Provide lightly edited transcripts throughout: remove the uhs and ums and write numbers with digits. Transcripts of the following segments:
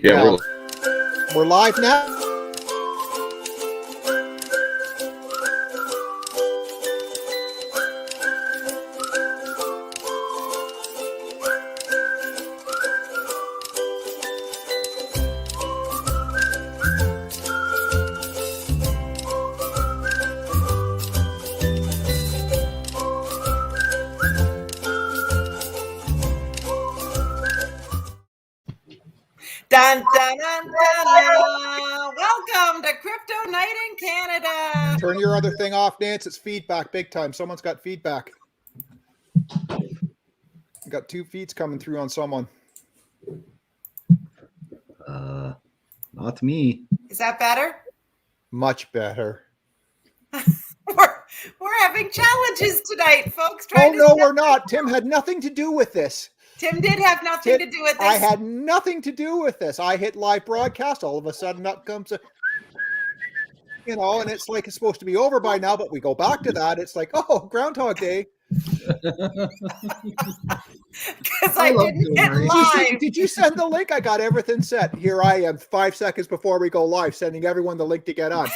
Yeah, we're live now. Dun, dun, dun, dun. Welcome to Crypto Night in Canada. Turn your other thing off, Nance. It's feedback big time. Someone's got feedback. Got 2 feeds coming through on someone. Not me. Is that better? Much better. We're having challenges tonight, folks. Oh, no, we're not. Tim had nothing to do with this. Tim did have nothing to do with this. I had nothing to do with this. I hit live broadcast. All of a sudden, up comes a, and it's like it's supposed to be over by now, but we go back to that. It's like, oh, Groundhog Day. Because I didn't hit live. Did you send the link? I got everything set. Here I am 5 seconds before we go live, sending everyone the link to get on.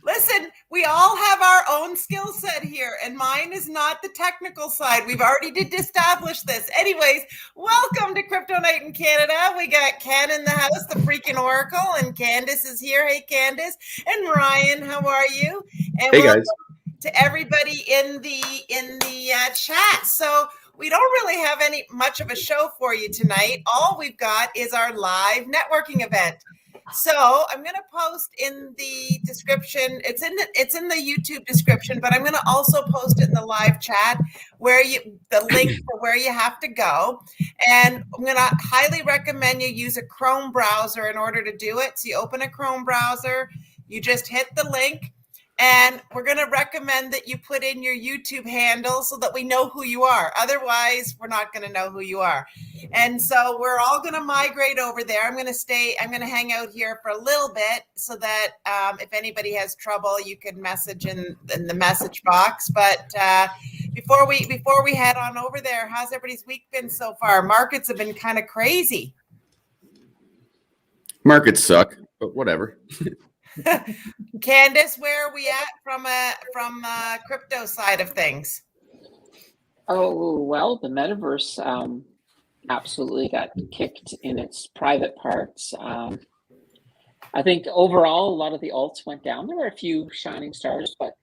Listen, we all have our own skill set here, and mine is not the technical side. We've already did establish this. Anyways, welcome to Crypto Night in Canada. We got Ken in the house, the freaking Oracle, and Candace is here. Hey, Candace. And Ryan, how are you? And hey, guys. To everybody in the chat. So we don't really have much of a show for you tonight. All we've got is our live networking event. So I'm going to post in the description. It's in the YouTube description, but I'm going to also post it in the live chat the link for where you have to go. And I'm going to highly recommend you use a Chrome browser in order to do it. So you open a Chrome browser, you just hit the link. And we're going to recommend that you put in your YouTube handle so that we know who you are. Otherwise, we're not going to know who you are. And so we're all going to migrate over there. I'm going to hang out here for a little bit so that if anybody has trouble, you can message in the message box. But before we head on over there, how's everybody's week been so far? Markets have been kind of crazy. Markets suck, but whatever. Candace, where are we at from a crypto side of things? Oh, well, the Metaverse absolutely got kicked in its private parts. I think overall, a lot of the alts went down. There were a few shining stars, but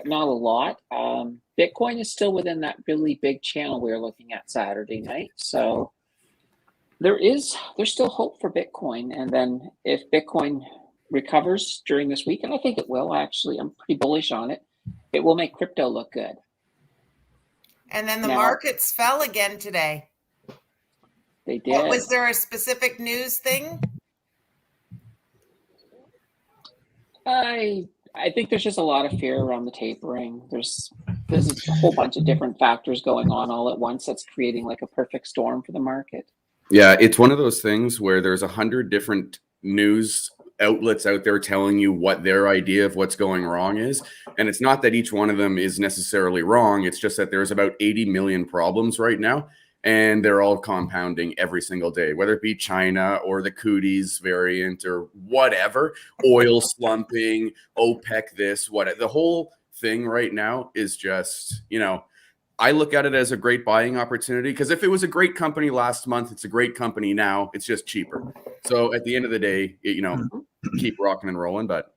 not a lot. Bitcoin is still within that really big channel we were looking at Saturday night. So there's still hope for Bitcoin. And then if Bitcoin recovers during this week, and I think it will, actually, I'm pretty bullish on it, it will make crypto look good. And then the markets fell again today. They did. Was there a specific news thing? I think there's just a lot of fear around the tapering. There's a whole bunch of different factors going on all at once that's creating like a perfect storm for the market. Yeah, it's one of those things where there's 100 different news outlets out there telling you what their idea of what's going wrong is. And it's not that each one of them is necessarily wrong. It's just that there's about 80 million problems right now, and they're all compounding every single day, whether it be China or the cooties variant or whatever, oil slumping, OPEC, the whole thing right now is just, I look at it as a great buying opportunity, because if it was a great company last month, it's a great company now. It's just cheaper. So at the end of the day, keep rocking and rolling, but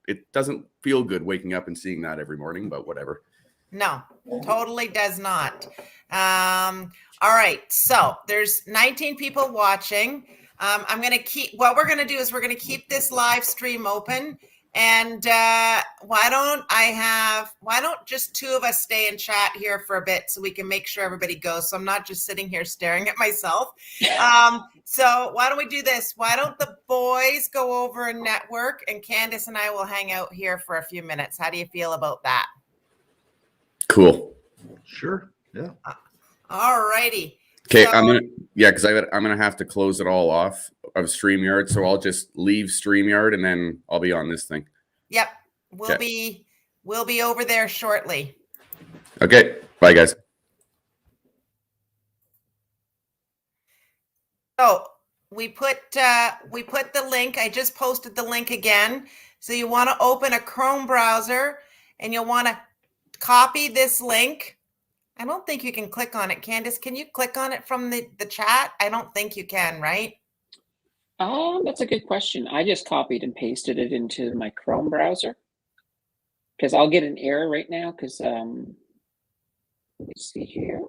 it doesn't feel good waking up and seeing that every morning, but whatever. No, totally does not. All right. So there's 19 people watching. What we're going to do is we're going to keep this live stream open. And why don't just two of us stay and chat here for a bit so we can make sure everybody goes. So I'm not just sitting here staring at myself. So why don't we do this? Why don't the boys go over and network, and Candace and I will hang out here for a few minutes. How do you feel about that? Cool. Sure. Yeah. All righty. Okay, I'm gonna have to close it all off of StreamYard, so I'll just leave StreamYard and then I'll be on this thing. Yep, we'll be over there shortly. Okay, bye guys. Oh, we put the link. I just posted the link again. So you want to open a Chrome browser and you'll want to copy this link. I don't think you can click on it. Candace, can you click on it from the chat? I don't think you can, right? That's a good question. I just copied and pasted it into my Chrome browser because I'll get an error right now because let me see here.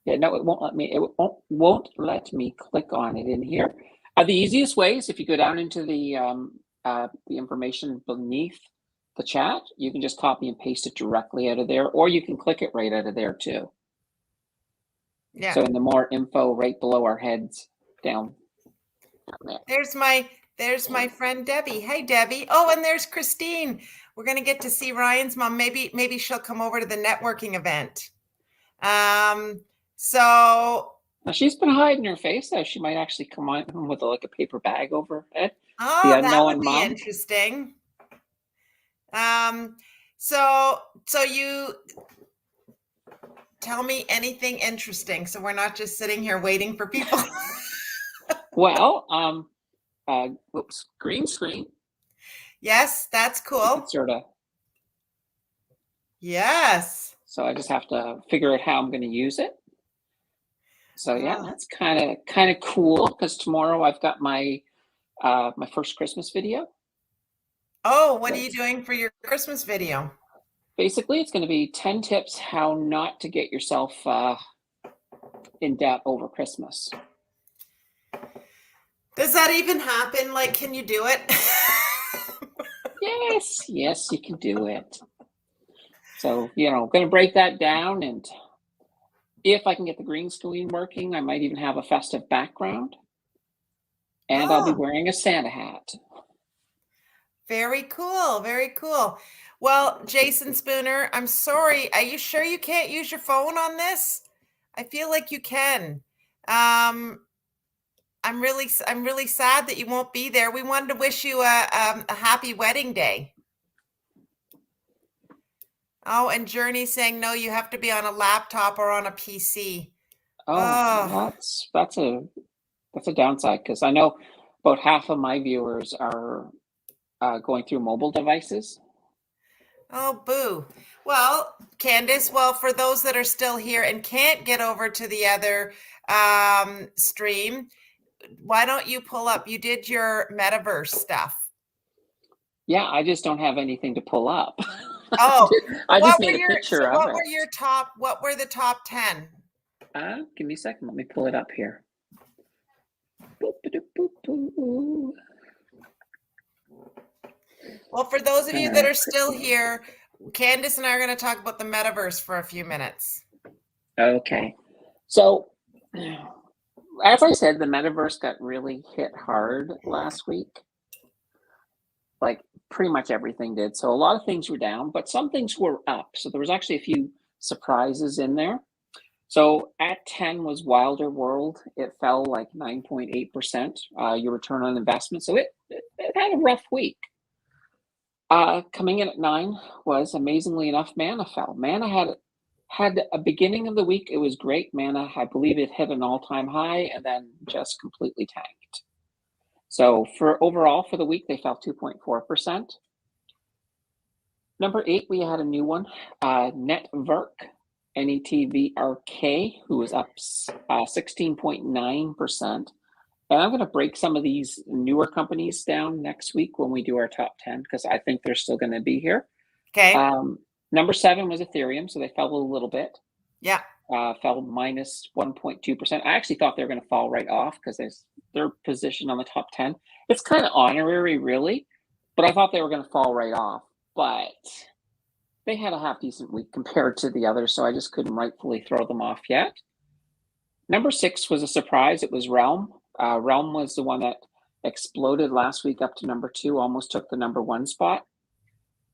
Yeah, no, it won't let me. It won't let me click on it in here. The easiest way is if you go down into the information beneath the chat, you can just copy and paste it directly out of there, or you can click it right out of there too. Yeah. So in the more info right below our heads down there. There's my friend Debbie. Hey Debbie. Oh, and there's Christine. We're gonna get to see Ryan's mom. Maybe she'll come over to the networking event. So now she's been hiding her face though. She might actually come on with like a paper bag over her head. Oh, that would be interesting. So you tell me anything interesting, so we're not just sitting here waiting for people. Well, whoops, green screen. Yes, that's cool. Sort of. Yes. So I just have to figure out how I'm going to use it. So yeah, that's kind of cool because tomorrow I've got my my first Christmas video. Oh, what are you doing for your Christmas video? Basically, it's going to be 10 tips how not to get yourself in debt over Christmas. Does that even happen? Like, can you do it? Yes, you can do it. So, going to break that down, and if I can get the green screen working, I might even have a festive background. And I'll be wearing a Santa hat. Very cool. Very cool. Well, Jason Spooner, I'm sorry. Are you sure you can't use your phone on this? I feel like you can. I'm really sad that you won't be there. We wanted to wish you a happy wedding day. Oh, and Journey saying no, you have to be on a laptop or on a PC. Oh. That's a downside because I know about half of my viewers are going through mobile devices. Oh, boo. Well, Candace, for those that are still here and can't get over to the other stream, why don't you pull up? You did your Metaverse stuff. Yeah, I just don't have anything to pull up. Oh, I just made a picture of it. What were the top 10? Give me a second. Let me pull it up here. Well, for those of you that are still here, Candace and I are going to talk about the Metaverse for a few minutes. Okay. So, as I said, the Metaverse got really hit hard last week. Like pretty much everything did. So a lot of things were down, but some things were up. So there was actually a few surprises in there. So at 10 was Wilder World. It fell like 9.8%, your return on investment. So it had a rough week. Coming in at 9 was, amazingly enough, Mana fell. Mana had a beginning of the week. It was great. Mana, I believe it hit an all-time high and then just completely tanked. So for overall for the week, they fell 2.4%. Number 8, we had a new one, Netvrk, Netvrk, who was up 16.9%. And I'm going to break some of these newer companies down next week when we do our top 10, because I think they're still going to be here. Okay. Number 7 was Ethereum, so they fell a little bit. Yeah. Fell minus 1.2%. I actually thought they were going to fall right off because their position on the top 10. It's kind of honorary, really, but I thought they were going to fall right off. But they had a half decent week compared to the others, so I just couldn't rightfully throw them off yet. Number 6 was a surprise. It was Realm. Realm was the one that exploded last week up to number 2, almost took the number 1 spot.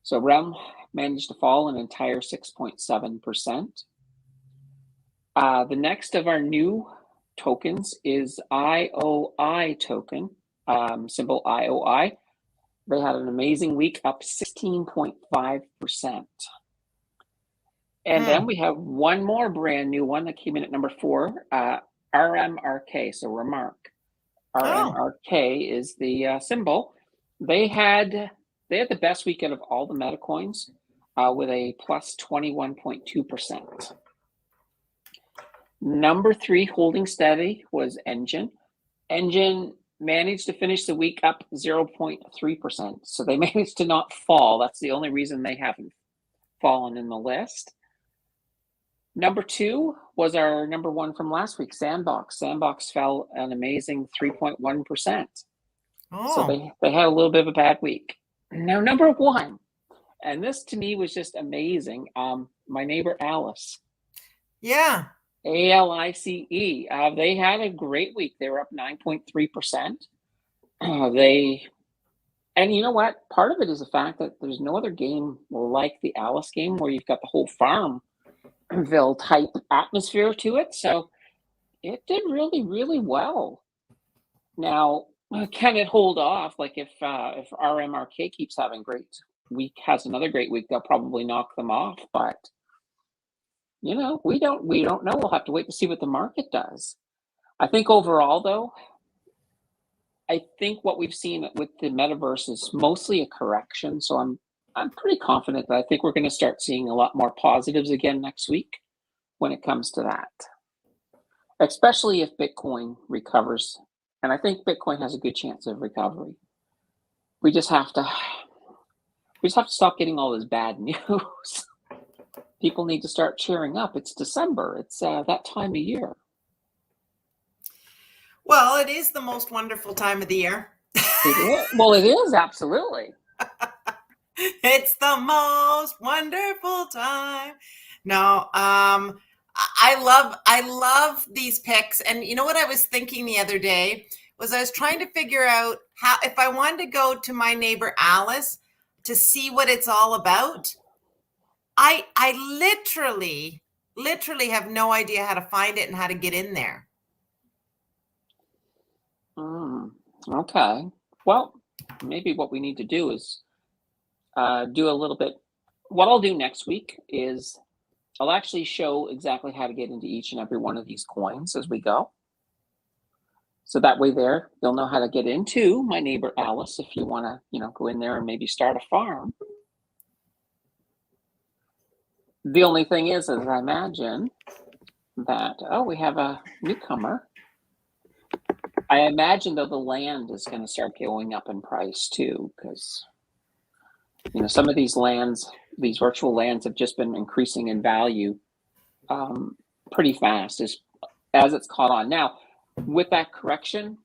So Realm managed to fall an entire 6.7%. The next of our new tokens is IOI token, symbol IOI. They had an amazing week, up 16.5%. And then we have one more brand new one that came in at number 4, RMRK, so remark. Oh. RMRK is the symbol. They had the best week out of all the meta coins with a plus 21.2%. Number 3 holding steady was Engine. Engine managed to finish the week up 0.3%. So they managed to not fall. That's the only reason they haven't fallen in the list. Number 2 was our number 1 from last week, Sandbox. Sandbox fell an amazing 3.1%. Oh. So they had a little bit of a bad week. Now, number 1, and this to me was just amazing. My neighbor Alice. Yeah. ALICE. They had a great week. They were up 9.3%. And you know what? Part of it is the fact that there's no other game like the Alice game where you've got the whole Farmville type atmosphere to it. So it did really, really well. Now, can it hold off? Like if RMRK keeps having has another great week, they'll probably knock them off. But you know, we don't know. We'll have to wait to see what the market does. I think overall, though, I think what we've seen with the metaverse is mostly a correction. So I'm pretty confident that I think we're going to start seeing a lot more positives again next week when it comes to that, especially if Bitcoin recovers. And I think Bitcoin has a good chance of recovery. We just have to stop getting all this bad news. People need to start cheering up. It's December. It's that time of year. Well, it is the most wonderful time of the year. Well, it is, absolutely. It's the most wonderful time. No, I love these picks. And you know what I was thinking the other day was I was trying to figure out how, if I wanted to go to my neighbor Alice to see what it's all about, I literally have no idea how to find it and how to get in there. Okay. Well, maybe what we need to do is do a little bit. What I'll do next week is I'll actually show exactly how to get into each and every one of these coins as we go. So that way you'll know how to get into my neighbor Alice if you want to, go in there and maybe start a farm. The only thing is I imagine that, we have a newcomer. I imagine, though, the land is going to start going up in price, too, because, some of these lands, these virtual lands have just been increasing in value pretty fast as it's caught on. Now, with that correction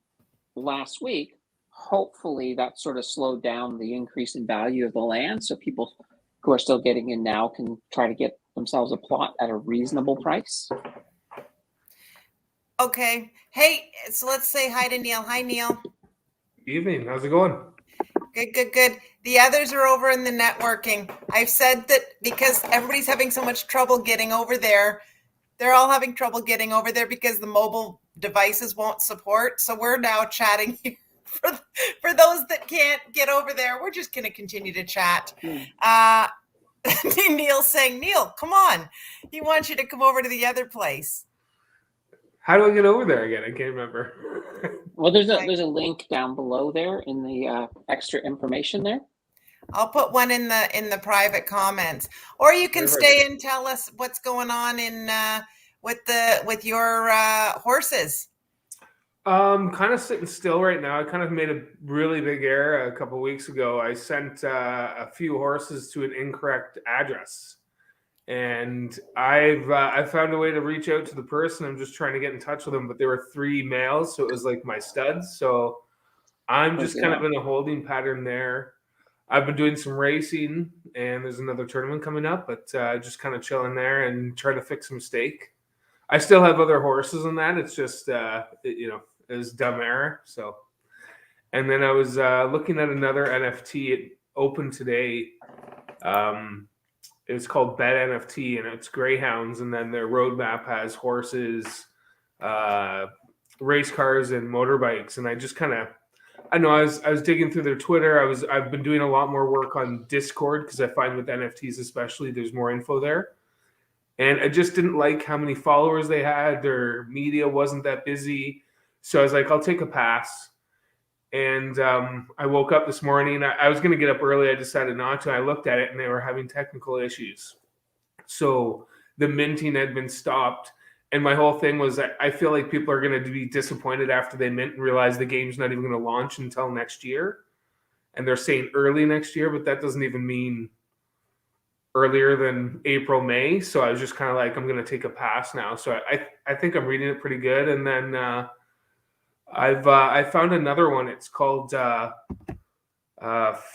last week, hopefully that sort of slowed down the increase in value of the land, so people who are still getting in now can try to get themselves a plot at a reasonable price. Okay. Hey, so let's say hi to Neil. Hi, Neil. Evening. How's it going? Good. The others are over in the networking. I've said that because everybody's having so much trouble getting over there. They're all having trouble getting over there because the mobile devices won't support. So we're now chatting here. For those that can't get over there, we're just going to continue to chat. Neil's saying, Neil, come on. He wants you to come over to the other place. How do I get over there again? I can't remember. Well, there's a link down below there in the extra information there. I'll put one in the private comments, or you can stay and tell us what's going on in with your horses. Kind of sitting still right now. I kind of made a really big error a couple of weeks ago. I sent a few horses to an incorrect address, and I found a way to reach out to the person. I'm just trying to get in touch with them, but there were 3 males, so it was like my studs. So I'm just kind of in a holding pattern there. I've been doing some racing, and there's another tournament coming up, but just kind of chilling there and trying to fix a mistake. I still have other horses in that. It's just, it was dumb error. So, and then I was looking at another NFT. It opened today. It was called Bet NFT, and it's greyhounds. And then their roadmap has horses, race cars, and motorbikes. And I just kind of, I was digging through their Twitter. I've been doing a lot more work on Discord because I find with NFTs especially, there's more info there. And I just didn't like how many followers they had. Their media wasn't that busy. So I was like, I'll take a pass. And I woke up this morning. I was going to get up early. I decided not to. I looked at it and they were having technical issues. So the minting had been stopped. And my whole thing was that I feel like people are going to be disappointed after they mint and realize the game's not even going to launch until next year. And they're saying early next year, but that doesn't even mean earlier than April, May. So I was just kind of like, I'm going to take a pass now. So I think I'm reading it pretty good. And then I found another one. It's called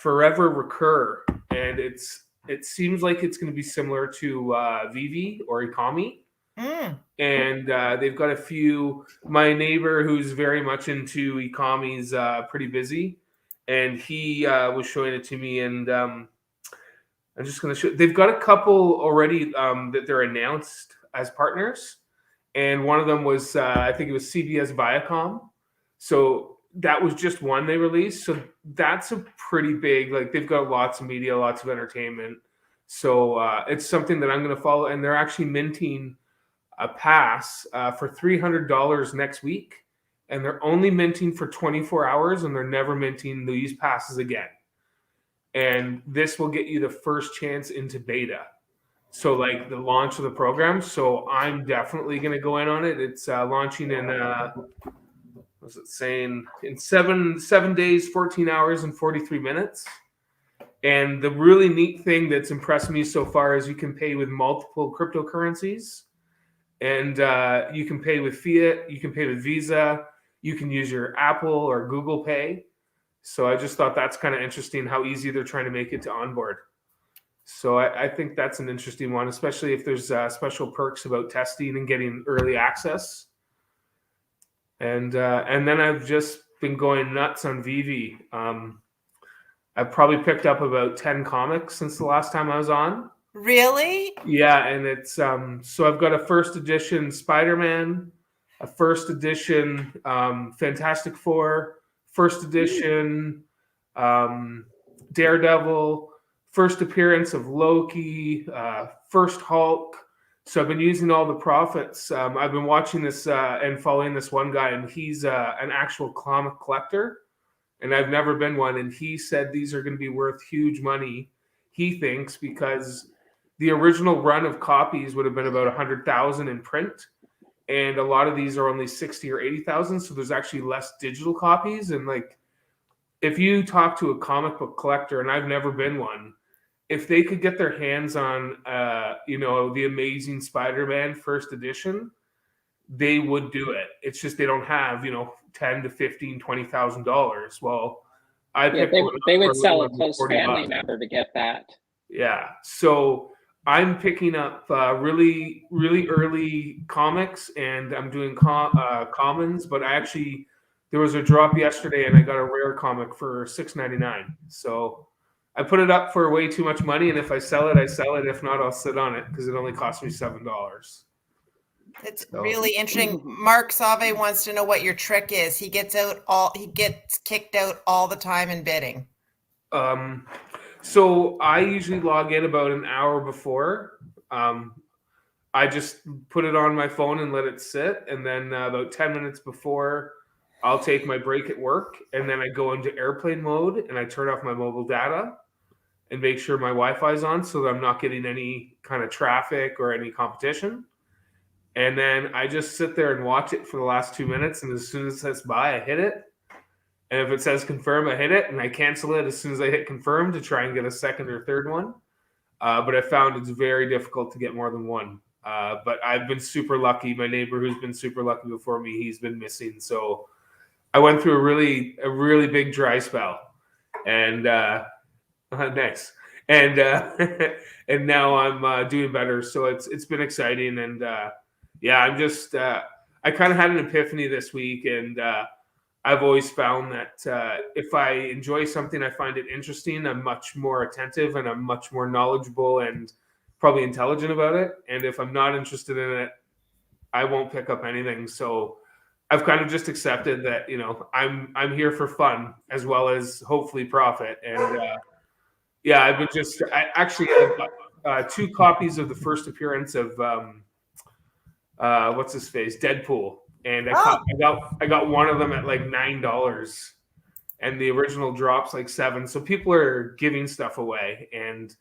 Forever Recur. And it seems like it's going to be similar to Vivi or Ikami. And they've got a few. My neighbor, who's very much into Ikami's, pretty busy, and he was showing it to me. And I'm just going to show. They've got a couple already that they're announced as partners, and one of them was I think it was CBS Viacom. So that was just one they released. So that's a pretty big. Like they've got lots of media, lots of entertainment. So it's something that I'm going to follow, and they're actually minting a pass for $300 next week, and they're only minting for 24 hours, and they're never minting these passes again. And this will get you the first chance into beta, so like the launch of the program. So I'm definitely going to go in on it. It's launching in what's it saying, in seven days, 14 hours and 43 minutes. And the really neat thing that's impressed me so far is you can pay with multiple cryptocurrencies. And you can pay with fiat, you can pay with Visa, you can use your Apple or Google Pay. So I just thought that's kind of interesting how easy they're trying to make it to onboard. So I think that's an interesting one, especially if there's special perks about testing and getting early access. And then I've just been going nuts on Vivi. I've probably picked up about 10 comics since the last time I was on. Really? Yeah, and it's so I've got a first edition Spider-Man, a first edition Fantastic Four, first edition Daredevil, first appearance of Loki, first Hulk. So I've been using all the profits. I've been watching this and following this one guy, and he's an actual comic collector, and I've never been one. And he said these are going to be worth huge money, he thinks, because the original run of copies would have been about 100,000 in print, and a lot of these are only 60 or 80,000. So there's actually less digital copies. And like, if you talk to a comic book collector, and I've never been one, if they could get their hands on, the Amazing Spider-Man first edition, they would do it. It's just they don't have, $10 to $15, $20,000. Well, they would sell a close family member to get that. Yeah, so I'm picking up really, really early comics, and I'm doing commons. But there was a drop yesterday, and I got a rare comic for $6.99. So I put it up for way too much money, and if I sell it, I sell it. If not, I'll sit on it because it only cost me $7. It's really interesting. Mark Save wants to know what your trick is. He gets kicked out all the time in bidding. So I usually log in about an hour before. I just put it on my phone and let it sit, and then about 10 minutes before, I'll take my break at work, and then I go into airplane mode and I turn off my mobile data and make sure my Wi-Fi is on so that I'm not getting any kind of traffic or any competition. And then I just sit there and watch it for the last 2 minutes, and as soon as it says buy, I hit it. And if it says confirm, I hit it, and I cancel it as soon as I hit confirm to try and get a second or third one. But I found it's very difficult to get more than one. But I've been super lucky. My neighbor, who's been super lucky before me, he's been missing. So I went through a really big dry spell, and nice. And and now I'm doing better. So it's been exciting, and I'm just I kind of had an epiphany this week, and I've always found that if I enjoy something, I find it interesting, I'm much more attentive and I'm much more knowledgeable and probably intelligent about it. And if I'm not interested in it, I won't pick up anything. So I've kind of just accepted that, I'm here for fun as well as hopefully profit. And I've been 2 copies of the first appearance of what's his face, Deadpool, and I got one of them at like $9, and the original drops like $7. So people are giving stuff away. And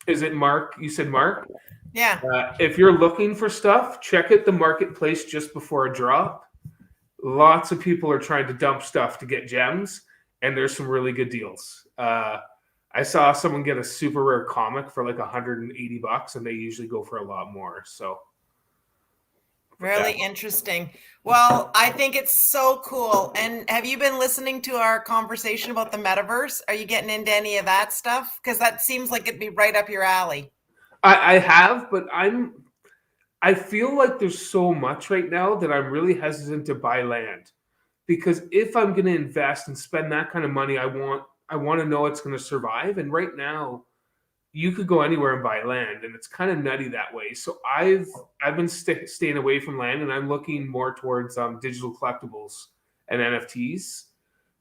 is it Mark? You said Mark? Yeah. If you're looking for stuff, check out the marketplace just before a drop. Lots of people are trying to dump stuff to get gems, and there's some really good deals. I saw someone get a super rare comic for like $180, and they usually go for a lot more. So really interesting. Well, I think it's so cool. And have you been listening to our conversation about the metaverse? Are you getting into any of that stuff? Because that seems like it'd be right up your alley. I have, but I feel like there's so much right now that I'm really hesitant to buy land, because if I'm going to invest and spend that kind of money, I want to know it's going to survive. And right now, you could go anywhere and buy land, and it's kind of nutty that way. So I've been staying away from land, and I'm looking more towards digital collectibles and NFTs,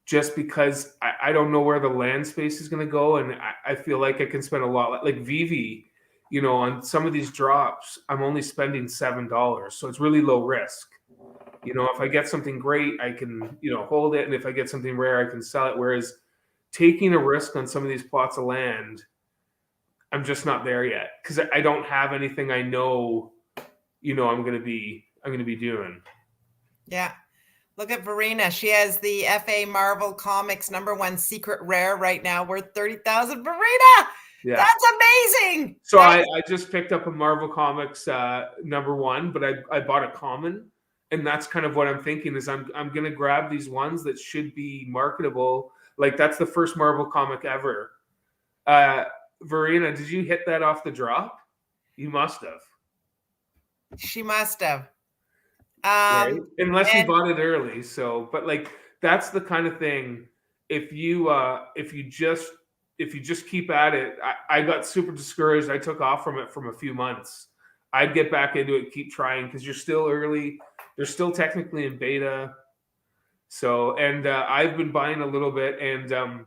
just because I don't know where the land space is going to go, and I feel like I can spend a lot like Vivi. You know, on some of these drops, I'm only spending $7, so it's really low risk. You know, if I get something great, I can, hold it, and if I get something rare, I can sell it. Whereas taking a risk on some of these plots of land, I'm just not there yet, because I don't have anything I know, I'm going to be doing. Yeah. Look at Verena. She has the FA Marvel Comics #1 secret rare right now, worth 30,000. Verena! Yeah. That's amazing. So I just picked up a Marvel Comics #1, but I bought a common, and that's kind of what I'm thinking is I'm going to grab these ones that should be marketable. Like that's the first Marvel comic ever. Verena, did you hit that off the drop? You must have. She must have. Right? Unless you bought it early. So, but like that's the kind of thing. If you just keep at it, I got super discouraged. I took off from it from a few months. I'd get back into it, keep trying, because you're still early. They're still technically in beta. So, and I've been buying a little bit, and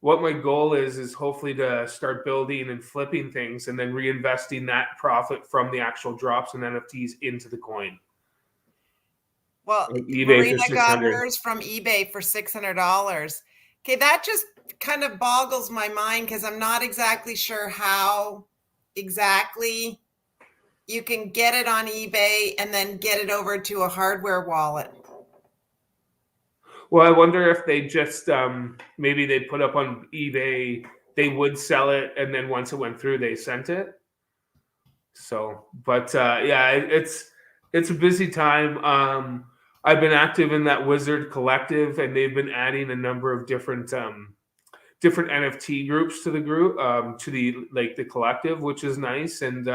what my goal is hopefully to start building and flipping things, and then reinvesting that profit from the actual drops and NFTs into the coin. Well, Marina got hers from eBay for $600. Okay, that just kind of boggles my mind, because I'm not exactly sure how exactly you can get it on eBay and then get it over to a hardware wallet. Well, I wonder if they just maybe they put up on eBay, they would sell it, and then once it went through, they sent it. So, but yeah, it's a busy time. I've been active in that Wizard Collective, and they've been adding a number of different NFT groups to the group, to the collective, which is nice. And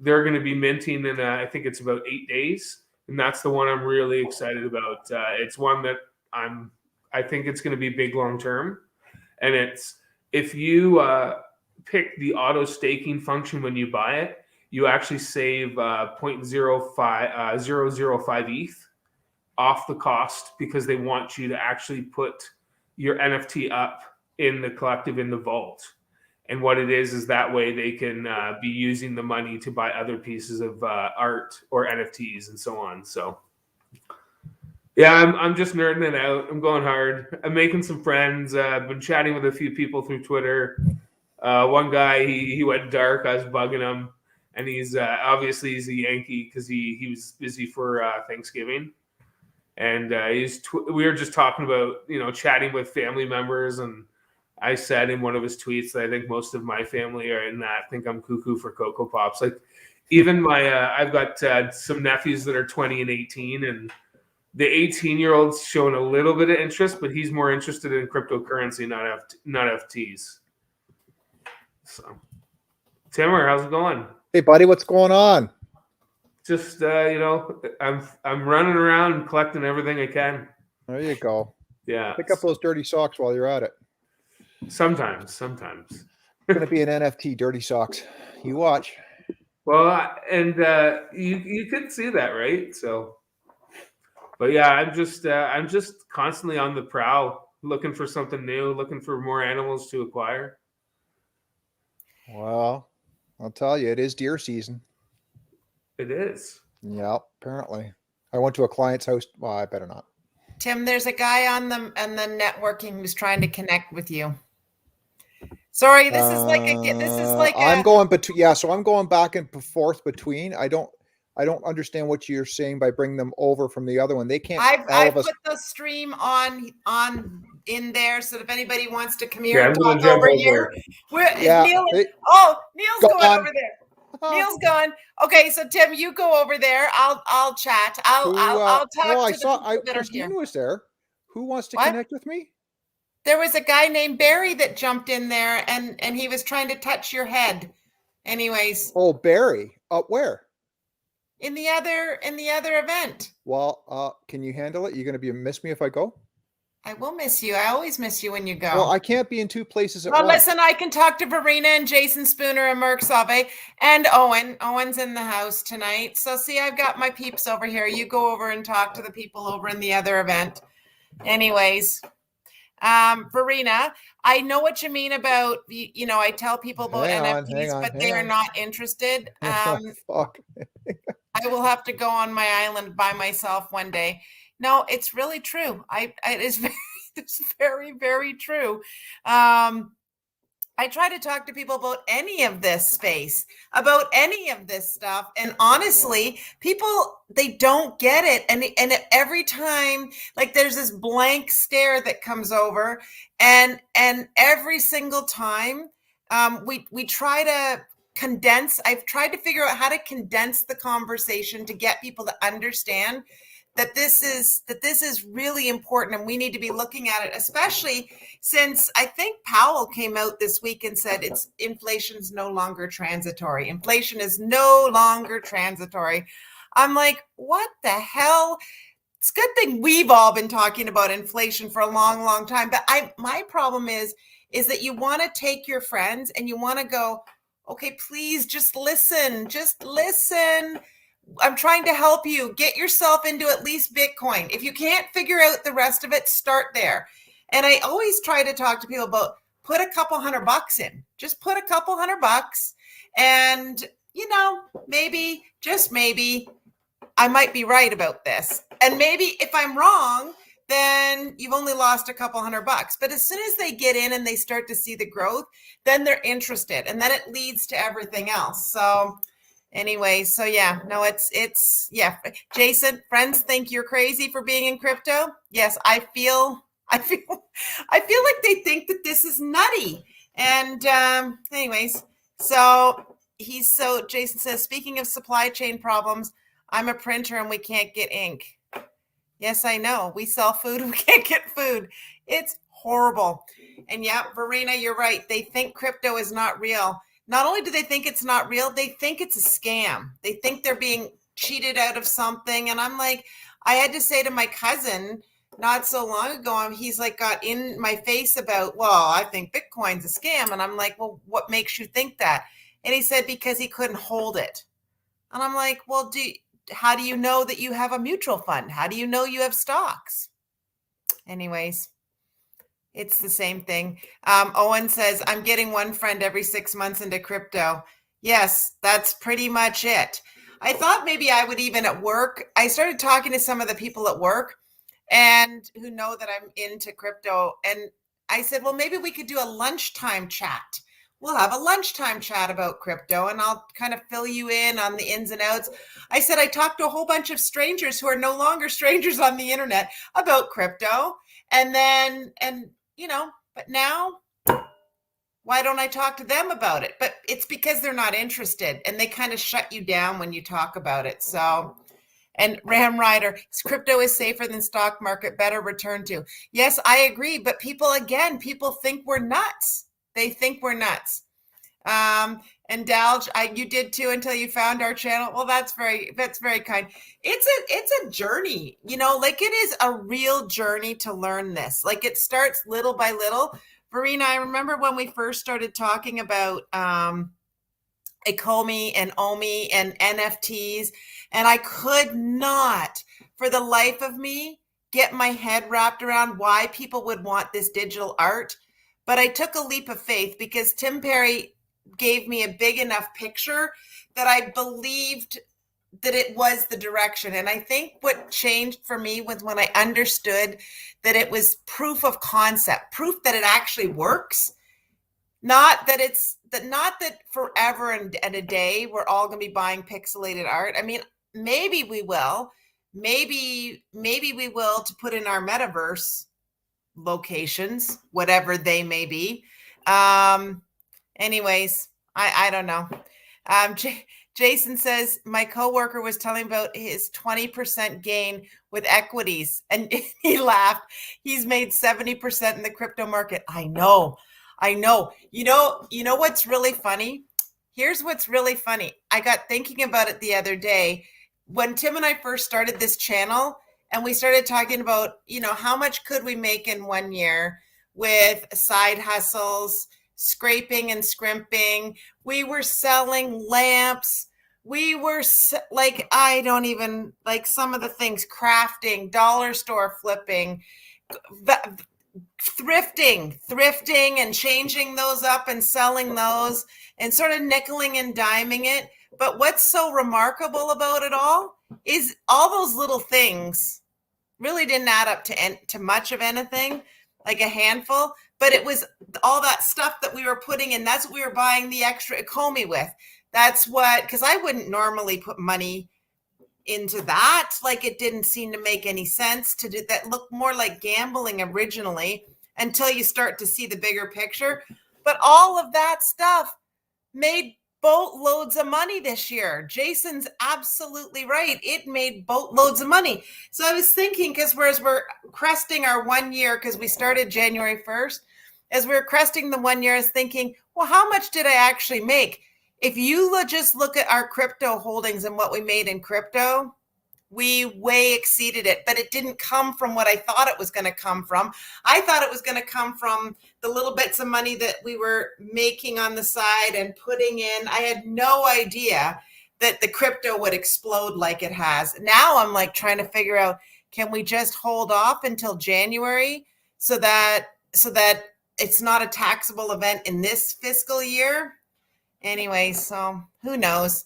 they're going to be minting in I think it's about 8 days, and that's the one I'm really excited about. It's one that I think it's going to be big long term, and it's if you pick the auto staking function when you buy it, you actually save 0.005 ETH off the cost, because they want you to actually put your NFT up in the collective in the vault. And what it is that way they can be using the money to buy other pieces of art or NFTs and so on. So yeah, I'm just nerding it out. I'm going hard. I'm making some friends. I've been chatting with a few people through Twitter. One guy, he went dark. I was bugging him, and he's obviously he's a Yankee, because he was busy for Thanksgiving. And we were just talking about, chatting with family members. And I said in one of his tweets that I think most of my family are in that. I think I'm cuckoo for Cocoa Pops. Like even I've got some nephews that are 20 and 18, and the 18-year-old's showing a little bit of interest, but he's more interested in cryptocurrency, not NFTs. So, Timmer, how's it going? Hey, buddy, what's going on? Just I'm running around and collecting everything I can. There you go. Yeah. Pick up those dirty socks while you're at it. Sometimes. It's going to be an NFT, dirty socks. You watch. Well, and you could see that, right? So, but yeah, I'm just constantly on the prowl, looking for something new, looking for more animals to acquire. Well, I'll tell you, it is deer season. It is. Yeah, apparently. I went to a client's house. Well, I better not. Tim, there's a guy on the networking who's trying to connect with you. Sorry, this is like I'm going between. Yeah, so I'm going back and forth between. I don't understand what you're saying by bringing them over from the other one. They can't. I've put the stream on in there, so if anybody wants to come here Yeah, and I'm gonna talk jump over over. here, Yeah, Neil's Go going on. over there. Neil's gone. Okay, so Tim, you go over there. I'll chat. I'll talk well, to the people that are Christine here. was there. Who wants to What? connect with me? There was a guy named Barry that jumped in there, and he was trying to touch your head. Anyways, Oh, Barry. Where? in the other event. Well, can you handle it? You're going to miss me if I go? I will miss you. I always miss you when you go. Well, I can't be in two places at Well, once. listen, I can talk to Verena and Jason Spooner and Merck Save and Owen. Owen's in the house tonight. So see, I've got my peeps over here. You go over and talk to the people over in the other event. Anyways, Verena, I know what you mean about, I tell people about NFTs, but they're not interested. Fuck. I will have to go on my island by myself one day. No, it's really true. It's very, very true. I try to talk to people about any of this space, about any of this stuff. And honestly, people, they don't get it. And every time, like there's this blank stare that comes over and every single time we try to condense. I've tried to figure out how to condense the conversation to get people to understand that this is really important and we need to be looking at it, especially since I think Powell came out this week and said inflation's no longer transitory. Inflation is no longer transitory. I'm like, what the hell? It's a good thing we've all been talking about inflation for a long, long time. But my problem is that you want to take your friends and you want to go, okay, please just listen. Just listen. I'm trying to help you get yourself into at least Bitcoin. If you can't figure out the rest of it, start there. And I always try to talk to people about put a couple $100 in. Just put a couple $100 and, maybe, just maybe, I might be right about this. And maybe if I'm wrong, then you've only lost a couple $100. But as soon as they get in and they start to see the growth, then they're interested. And then it leads to everything else. So anyway, so yeah, no, it's Jason, friends think you're crazy for being in crypto. Yes, I feel like they think that this is nutty. And anyways, so Jason says, speaking of supply chain problems, I'm a printer and we can't get ink. Yes, I know. We sell food, we can't get food. It's horrible. And yeah, Verena, you're right. They think crypto is not real. Not only do they think it's not real, they think it's a scam. They think they're being cheated out of something. And I'm like, I had to say to my cousin not so long ago, he's like got in my face about, well, I think Bitcoin's a scam. And I'm like, well, what makes you think that? And he said, because he couldn't hold it. And I'm like, well, how do you know that you have a mutual fund? How do you know you have stocks? Anyways. It's the same thing. Owen says, I'm getting one friend every 6 months into crypto. Yes, that's pretty much it. I thought maybe I would even at work. I started talking to some of the people at work and who know that I'm into crypto. And I said, well, maybe we could do a lunchtime chat. We'll have a lunchtime chat about crypto and I'll kind of fill you in on the ins and outs. I said, I talked to a whole bunch of strangers who are no longer strangers on the internet about crypto. But now, why don't I talk to them about it? But it's because they're not interested and they kind of shut you down when you talk about it. So, and Ram Rider, crypto is safer than stock market, better return to. Yes, I agree. But people think we're nuts. They think we're nuts. And Dalge, you did too until you found our channel. Well, that's very kind. It's a journey, like it is a real journey to learn this. Like it starts little by little. Verena, I remember when we first started talking about Ecomi and Omi and NFTs, and I could not, for the life of me, get my head wrapped around why people would want this digital art. But I took a leap of faith because Tim Perry gave me a big enough picture that I believed that it was the direction. And I think what changed for me was when I understood that it was proof of concept, proof that it actually works. Not that forever and a day we're all going to be buying pixelated art. I mean, maybe we will. Maybe we will to put in our metaverse locations, whatever they may be. Anyways, I don't know. Jason says, my coworker was telling about his 20% gain with equities, and he laughed. He's made 70% in the crypto market. I know. You know what's really funny? Here's what's really funny. I got thinking about it the other day when Tim and I first started this channel, and we started talking about, how much could we make in 1 year with side hustles, scraping and scrimping. We were selling lamps. We were I don't even like some of the things, crafting, dollar store flipping, thrifting and changing those up and selling those and sort of nickeling and diming it. But what's so remarkable about it all is all those little things really didn't add up to much of anything, like a handful, but it was all that stuff that we were putting in. That's what we were buying the extra Ecomi with. That's what, because I wouldn't normally put money into that. Like, it didn't seem to make any sense to do that. Looked more like gambling originally until you start to see the bigger picture. But all of that stuff made boatloads of money this year. Jason's absolutely right. It made boatloads of money. So I was thinking, because whereas we're cresting our 1 year, because we started January 1st, as we were cresting the 1 year, I was thinking, well, how much did I actually make? If you just look at our crypto holdings and what we made in crypto, we way exceeded it, but it didn't come from what I thought it was going to come from. I thought it was going to come from the little bits of money that we were making on the side and putting in. I had no idea that the crypto would explode like it has. Now I'm like trying to figure out, can we just hold off until January so that it's not a taxable event in this fiscal year? Anyway, so who knows?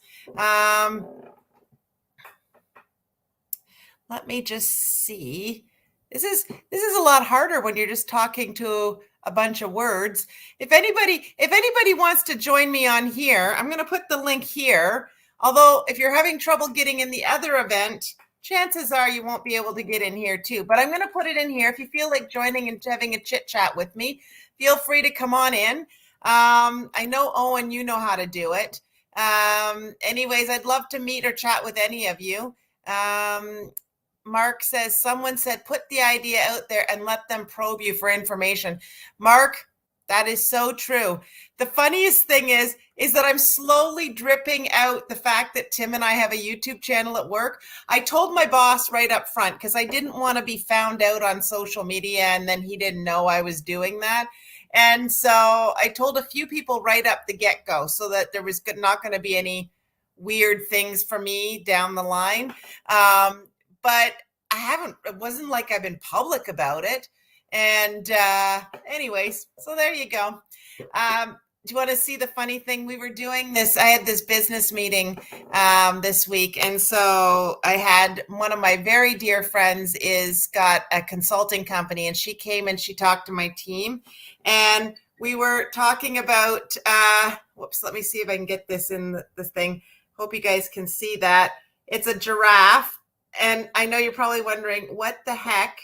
Let me just see. This is a lot harder when you're just talking to a bunch of words. If anybody wants to join me on here, I'm going to put the link here. Although if you're having trouble getting in the other event, chances are you won't be able to get in here too. But I'm going to put it in here. If you feel like joining and having a chit chat with me, feel free to come on in. I know, Owen, you know how to do it. Anyways, I'd love to meet or chat with any of you. Mark says, someone said, put the idea out there and let them probe you for information. Mark, that is so true. The funniest thing is that I'm slowly dripping out the fact that Tim and I have a YouTube channel at work. I told my boss right up front because I didn't want to be found out on social media and then he didn't know I was doing that. And so I told a few people right up the get-go so that there was not going to be any weird things for me down the line. But it wasn't like I've been public about it. And anyways, so there you go. Do you want to see the funny thing we were doing? I had this business meeting this week. And so I had one of my very dear friends got a consulting company, and she came and she talked to my team. And we were talking about, let me see if I can get this in the thing. Hope you guys can see that. It's a giraffe. And I know you're probably wondering, what the heck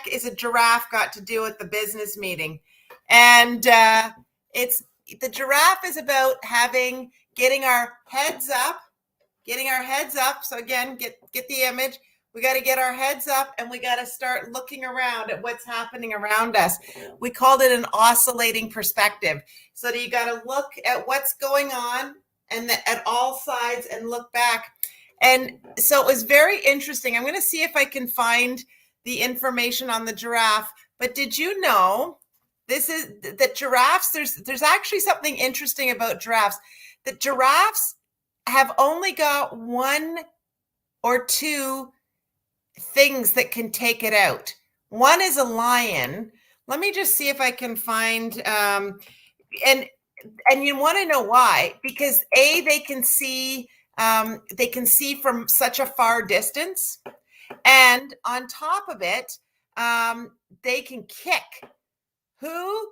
is a giraffe got to do with the business meeting? And the giraffe is about getting our heads up. So again, get the image. We got to get our heads up and we got to start looking around at what's happening around us. We called it an oscillating perspective. So you got to look at what's going on and at all sides and look back. And so it was very interesting. I'm going to see if I can find the information on the giraffe. But did you know that giraffes, there's actually something interesting about giraffes, that giraffes have only got one or two things that can take it out. One is a lion. Let me just see if I can find, and and you want to know why? Because they can see from such a far distance, and on top of it, they can kick. Who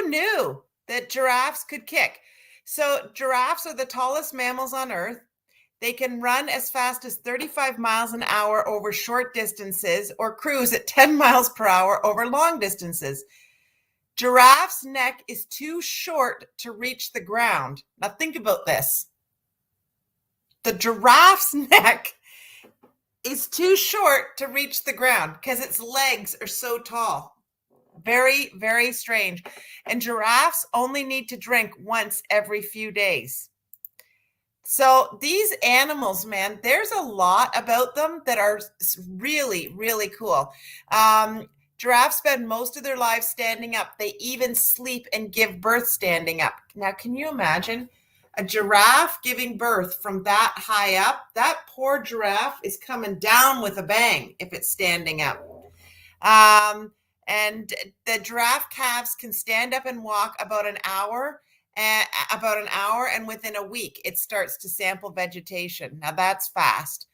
knew that giraffes could kick? So giraffes are the tallest mammals on Earth. They can run as fast as 35 miles an hour over short distances, or cruise at 10 miles per hour over long distances. Giraffe's neck is too short to reach the ground. Now think about this. The giraffe's neck is too short to reach the ground because its legs are so tall. Very, very strange. And giraffes only need to drink once every few days. So these animals, man, there's a lot about them that are really, really cool. Giraffes spend most of their lives standing up. They even sleep and give birth standing up. Now, can you imagine a giraffe giving birth from that high up? That poor giraffe is coming down with a bang if it's standing up. And the giraffe calves can stand up and walk about an hour, and within a week, it starts to sample vegetation. Now that's fast.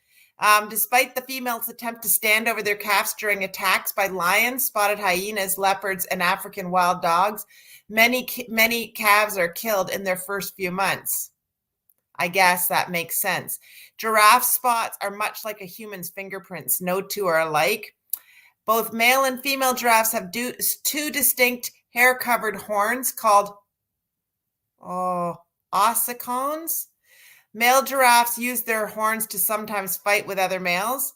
Despite the females' attempt to stand over their calves during attacks by lions, spotted hyenas, leopards, and African wild dogs, many calves are killed in their first few months. I guess that makes sense. Giraffe spots are much like a human's fingerprints. No two are alike. Both male and female giraffes have two distinct hair-covered horns called ossicones. Male giraffes use their horns to sometimes fight with other males.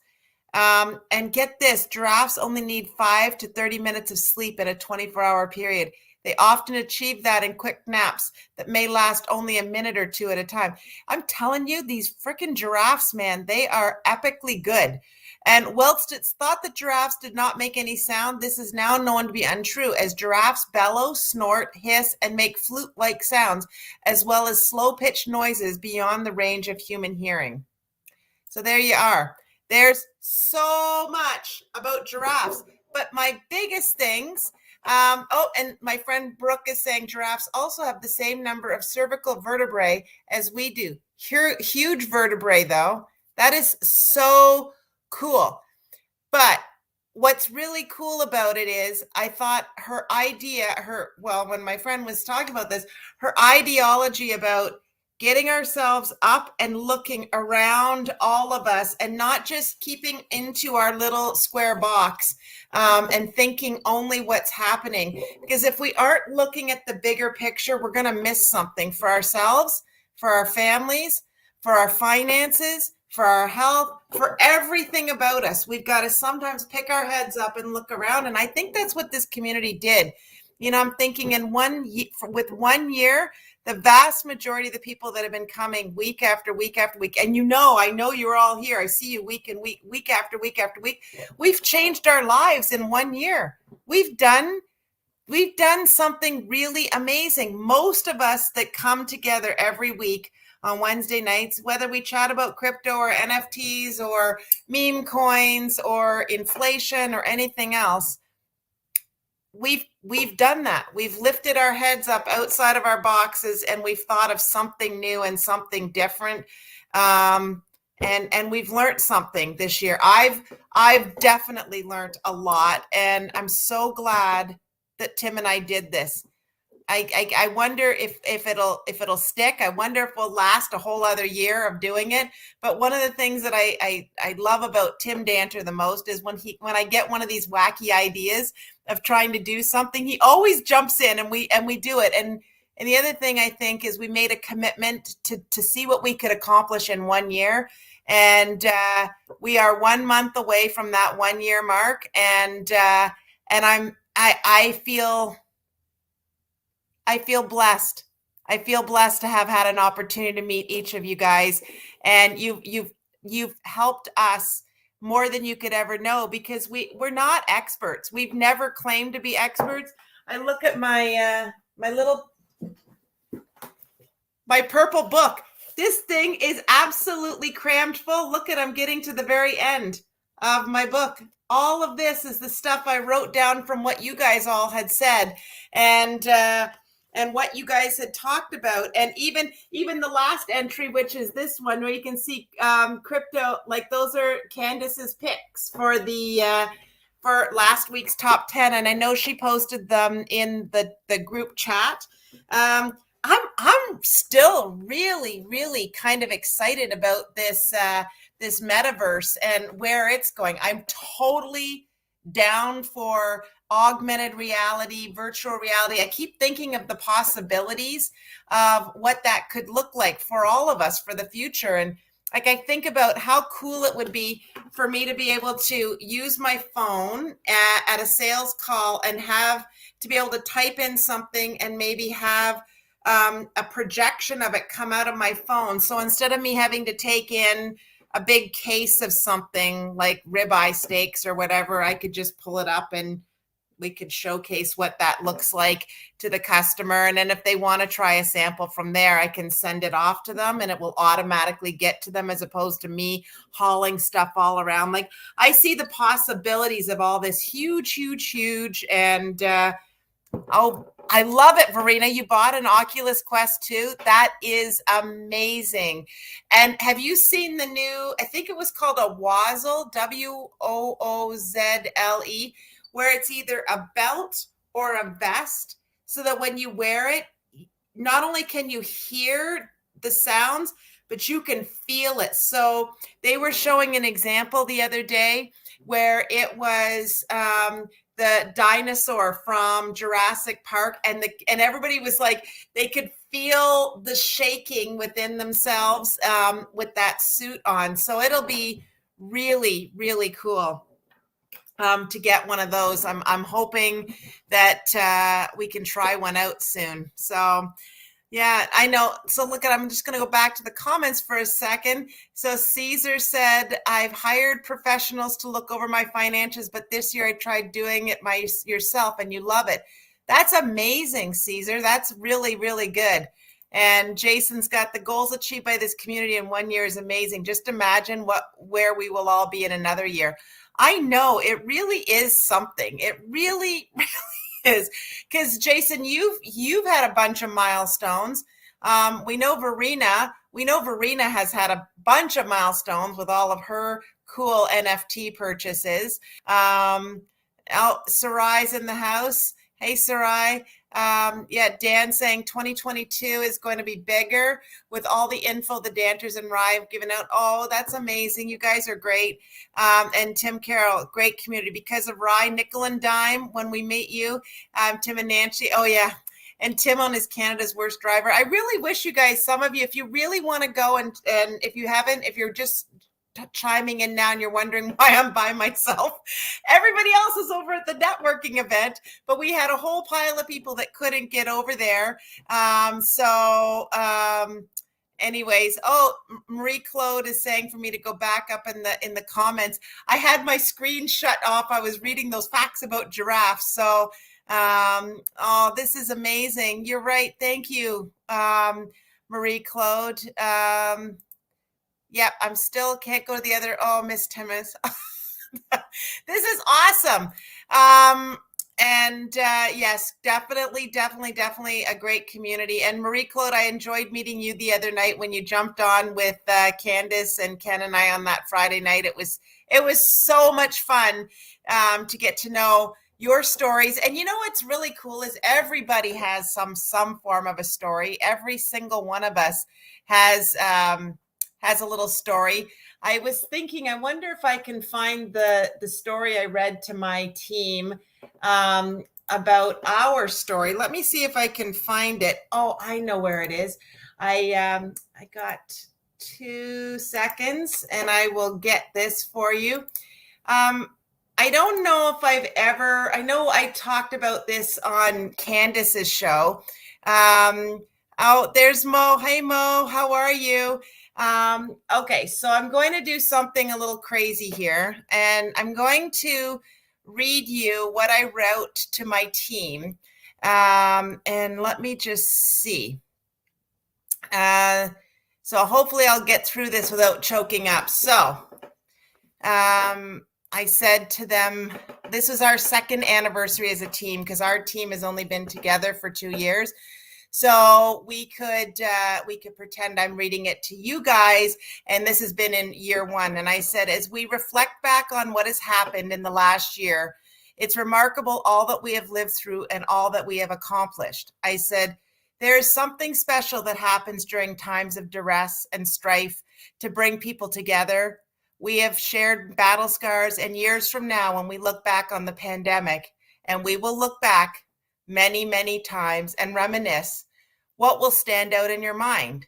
And get this, giraffes only need 5 to 30 minutes of sleep in a 24-hour period. They often achieve that in quick naps that may last only a minute or two at a time. I'm telling you, these freaking giraffes, man, they are epically good. And whilst it's thought that giraffes did not make any sound, this is now known to be untrue, as giraffes bellow, snort, hiss, and make flute-like sounds, as well as slow-pitched noises beyond the range of human hearing. So there you are. There's so much about giraffes. But my biggest things, and my friend Brooke is saying giraffes also have the same number of cervical vertebrae as we do. Huge vertebrae, though. That is so cool. But what's really cool about it is I thought when my friend was talking about this, her ideology about getting ourselves up and looking around all of us and not just keeping into our little square box and thinking only what's happening. Because if we aren't looking at the bigger picture, we're going to miss something for ourselves, for our families, for our finances, for our health, for everything about us. We've got to sometimes pick our heads up and look around. And I think that's what this community did. You know, I'm thinking with 1 year, the vast majority of the people that have been coming week after week after week, and I know you're all here. I see you week after week after week. We've changed our lives in 1 year. We've done something really amazing. Most of us that come together every week on Wednesday nights, whether we chat about crypto or NFTs or meme coins or inflation or anything else, we've done that. We've lifted our heads up outside of our boxes and we've thought of something new and something different. And we've learned something this year. I've definitely learned a lot, and I'm so glad that Tim and I did this. I wonder if it'll stick. I wonder if we'll last a whole other year of doing it. But one of the things that I love about Tim Danter the most is when I get one of these wacky ideas of trying to do something, he always jumps in and we do it. And the other thing I think is we made a commitment to see what we could accomplish in 1 year. And we are 1 month away from that 1 year mark. And I feel blessed. I feel blessed to have had an opportunity to meet each of you guys, and you've helped us more than you could ever know, because we're not experts. We've never claimed to be experts. I look at my my purple book. This thing is absolutely crammed full. Look at, I'm getting to the very end of my book. All of this is the stuff I wrote down from what you guys all had said, and and what you guys had talked about, and even the last entry, which is this one, where you can see crypto, like those are Candace's picks for the for last week's top 10, and I know she posted them in the group chat. I'm still really kind of excited about this this metaverse and where it's going. I'm totally down for augmented reality, virtual reality. I keep thinking of the possibilities of what that could look like for all of us for the future. And like, I think about how cool it would be for me to be able to use my phone at a sales call and have to be able to type in something and maybe have a projection of it come out of my phone. So instead of me having to take in a big case of something like ribeye steaks or whatever, I could just pull it up and we could showcase what that looks like to the customer. And then if they want to try a sample from there, I can send it off to them and it will automatically get to them, as opposed to me hauling stuff all around. Like, I see the possibilities of all this huge. And oh, I love it, Verena. You bought an Oculus Quest 2. That is amazing. And have you seen the new, I think it was called a Woozle, Woozle, where it's either a belt or a vest, so that when you wear it, not only can you hear the sounds, but you can feel it. So they were showing an example the other day where it was the dinosaur from Jurassic Park, and everybody was like, they could feel the shaking within themselves with that suit on. So it'll be really cool to get one of those. I'm hoping that we can try one out soon. So yeah, I know. So look at, I'm just going to go back to the comments for a second. So Caesar said, I've hired professionals to look over my finances, but this year I tried doing it yourself and you love it. That's amazing, Caesar. That's really good. And Jason's got, the goals achieved by this community in 1 year is amazing. Just imagine where we will all be in another year. I know, it really is something. It really is. Because Jason, you've had a bunch of milestones. We know Verena has had a bunch of milestones with all of her cool NFT purchases. Sarai's in the house. Hey, Sarai. Yeah, Dan saying 2022 is going to be bigger with all the info the Danters and Rye have given out. Oh, that's amazing. You guys are great. And Tim Carroll, great community. Because of Rye, nickel and dime when we meet you. Tim and Nancy. Oh, yeah. And Tim on is Canada's worst driver. I really wish you guys, some of you, if you really want to go and if you haven't, if you're just chiming in now and you're wondering why I'm by myself, everybody else is over at the networking event, but we had a whole pile of people that couldn't get over there. Anyways, Marie Claude is saying for me to go back up in the comments. I had my screen shut off. I was reading those facts about giraffes. So this is amazing. You're right. Thank you, Marie Claude. Yep, I'm still can't go to the other. Oh, Miss Timmis. This is awesome. Yes, definitely a great community. And Marie Claude, I enjoyed meeting you the other night when you jumped on with Candace and Ken and I on that Friday night. It was so much fun to get to know your stories. And you know what's really cool is everybody has some form of a story. Every single one of us has a little story. I was thinking, I wonder if I can find the story I read to my team about our story. Let me see if I can find it. Oh, I know where it is. I got 2 seconds and I will get this for you. I don't know if I know I talked about this on Candace's show. There's Mo. Hey, Mo, how are you? Okay, so I'm going to do something a little crazy here, and I'm going to read you what I wrote to my team. And let me just see. So hopefully I'll get through this without choking up. So I said to them, this was our second anniversary as a team because our team has only been together for 2 years. So we could pretend I'm reading it to you guys, and this has been in year 1. And I said, as we reflect back on what has happened in the last year, it's remarkable all that we have lived through and all that we have accomplished. I said, there is something special that happens during times of duress and strife to bring people together. We have shared battle scars, and years from now, when we look back on the pandemic, and we will look back many, many times and reminisce, what will stand out in your mind?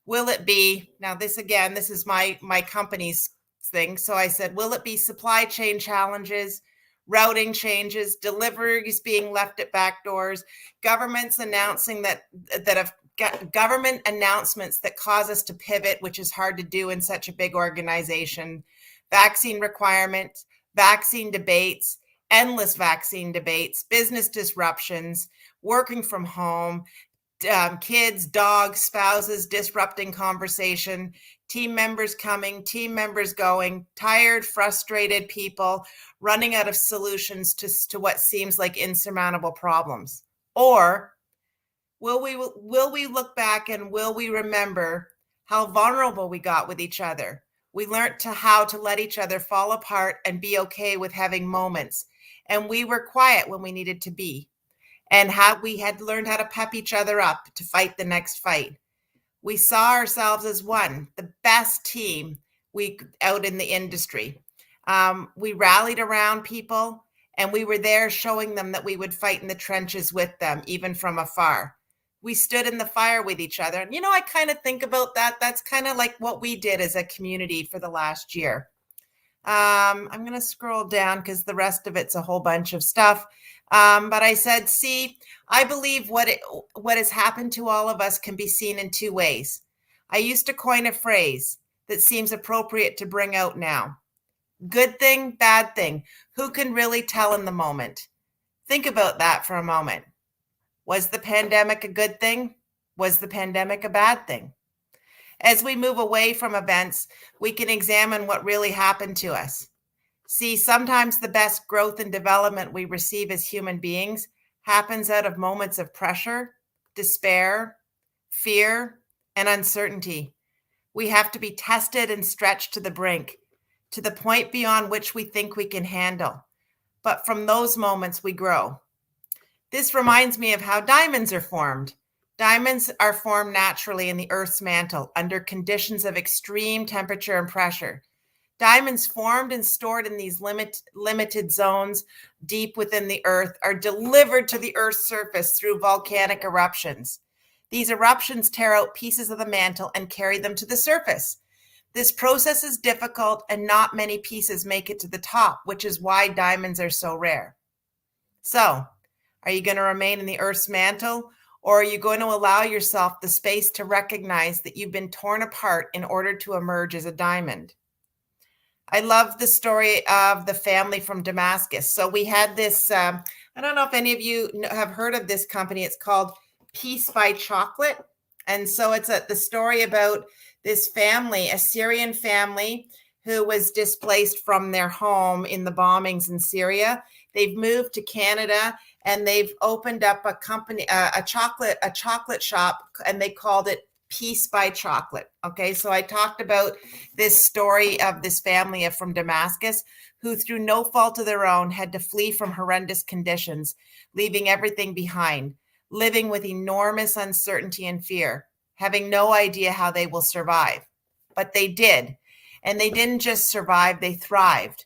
Will it be, now this again, this is my company's thing. So I said, will it be supply chain challenges, routing changes, deliveries being left at back doors, governments announcing that have got government announcements that cause us to pivot, which is hard to do in such a big organization, vaccine requirements, vaccine debates, endless vaccine debates, business disruptions, working from home, kids, dogs, spouses disrupting conversation, team members coming, team members going, tired, frustrated people running out of solutions to what seems like insurmountable problems? Or will we look back and will we remember how vulnerable we got with each other? We learned how to let each other fall apart and be okay with having moments. And we were quiet when we needed to be. And we had learned how to pep each other up to fight the next fight. We saw ourselves as one, the best team out in the industry. We rallied around people, and we were there showing them that we would fight in the trenches with them, even from afar. We stood in the fire with each other. And, I kind of think about that. That's kind of like what we did as a community for the last year. I'm going to scroll down because the rest of it's a whole bunch of stuff. But I said, see, I believe what has happened to all of us can be seen in 2 ways. I used to coin a phrase that seems appropriate to bring out now. Good thing, bad thing. Who can really tell in the moment? Think about that for a moment. Was the pandemic a good thing? Was the pandemic a bad thing? As we move away from events, we can examine what really happened to us. See, sometimes the best growth and development we receive as human beings happens out of moments of pressure, despair, fear, and uncertainty. We have to be tested and stretched to the brink, to the point beyond which we think we can handle. But from those moments, we grow. This reminds me of how diamonds are formed. Diamonds are formed naturally in the Earth's mantle under conditions of extreme temperature and pressure. Diamonds formed and stored in these limited zones deep within the Earth are delivered to the Earth's surface through volcanic eruptions. These eruptions tear out pieces of the mantle and carry them to the surface. This process is difficult and not many pieces make it to the top, which is why diamonds are so rare. So, are you going to remain in the Earth's mantle, or are you going to allow yourself the space to recognize that you've been torn apart in order to emerge as a diamond? I love the story of the family from Damascus. So we had this, I don't know if any of you have heard of this company. It's called Peace by Chocolate. And so it's the story about this family, a Syrian family who was displaced from their home in the bombings in Syria. They've moved to Canada and they've opened up a company, a chocolate shop, and they called it Peace by Chocolate. Okay, so I talked about this story of this family from Damascus who, through no fault of their own, had to flee from horrendous conditions, leaving everything behind, living with enormous uncertainty and fear, having no idea how they will survive. But they did. And they didn't just survive, they thrived.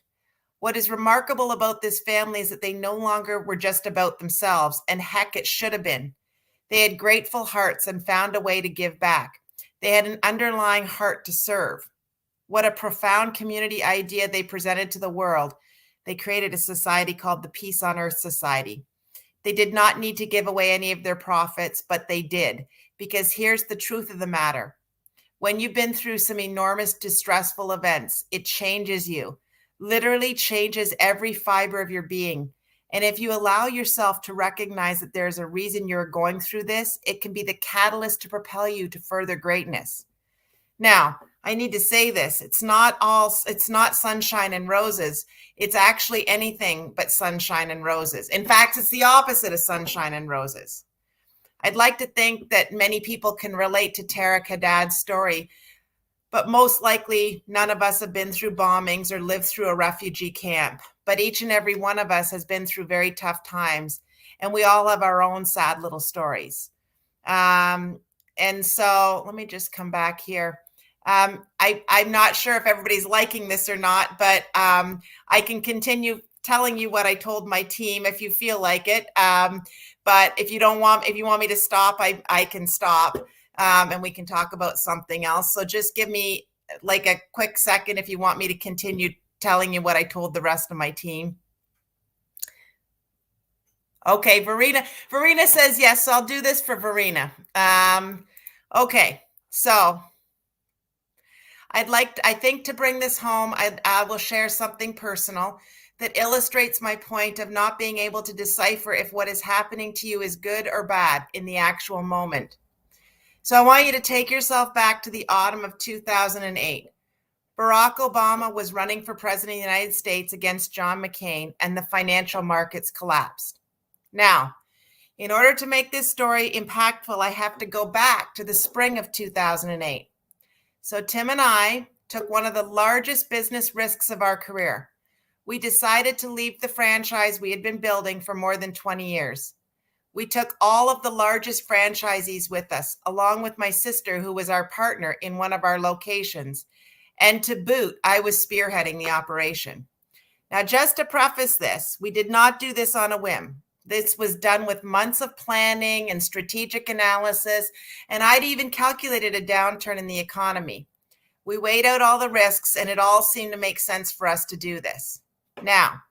What is remarkable about this family is that they no longer were just about themselves, and heck, it should have been. They had grateful hearts and found a way to give back. They had an underlying heart to serve. What a profound community idea they presented to the world. They created a society called the Peace on Earth Society. They did not need to give away any of their profits, but they did, because here's the truth of the matter. When you've been through some enormous distressful events, it changes you, literally changes every fiber of your being. And if you allow yourself to recognize that there's a reason you're going through this, it can be the catalyst to propel you to further greatness. Now, I need to say this. It's not sunshine and roses. It's actually anything but sunshine and roses. In fact, it's the opposite of sunshine and roses. I'd like to think that many people can relate to Tara Haddad's story, but most likely none of us have been through bombings or lived through a refugee camp. But each and every one of us has been through very tough times, and we all have our own sad little stories. And so let me just come back here. I'm not sure if everybody's liking this or not, but I can continue telling you what I told my team if you feel like it. But if you want me to stop, I can stop, and we can talk about something else. So just give me like a quick second if you want me to continue telling you what I told the rest of my team. Okay, Verena says yes, so I'll do this for Verena. Okay, so I think to bring this home, I will share something personal that illustrates my point of not being able to decipher if what is happening to you is good or bad in the actual moment. So I want you to take yourself back to the autumn of 2008. Barack Obama was running for president of the United States against John McCain, and the financial markets collapsed. Now, in order to make this story impactful, I have to go back to the spring of 2008. So Tim and I took one of the largest business risks of our career. We decided to leave the franchise we had been building for more than 20 years. We took all of the largest franchisees with us, along with my sister, who was our partner in one of our locations. And to boot, I was spearheading the operation. Now, just to preface this, we did not do this on a whim. This was done with months of planning and strategic analysis, and I'd even calculated a downturn in the economy. We weighed out all the risks, and it all seemed to make sense for us to do this. Now,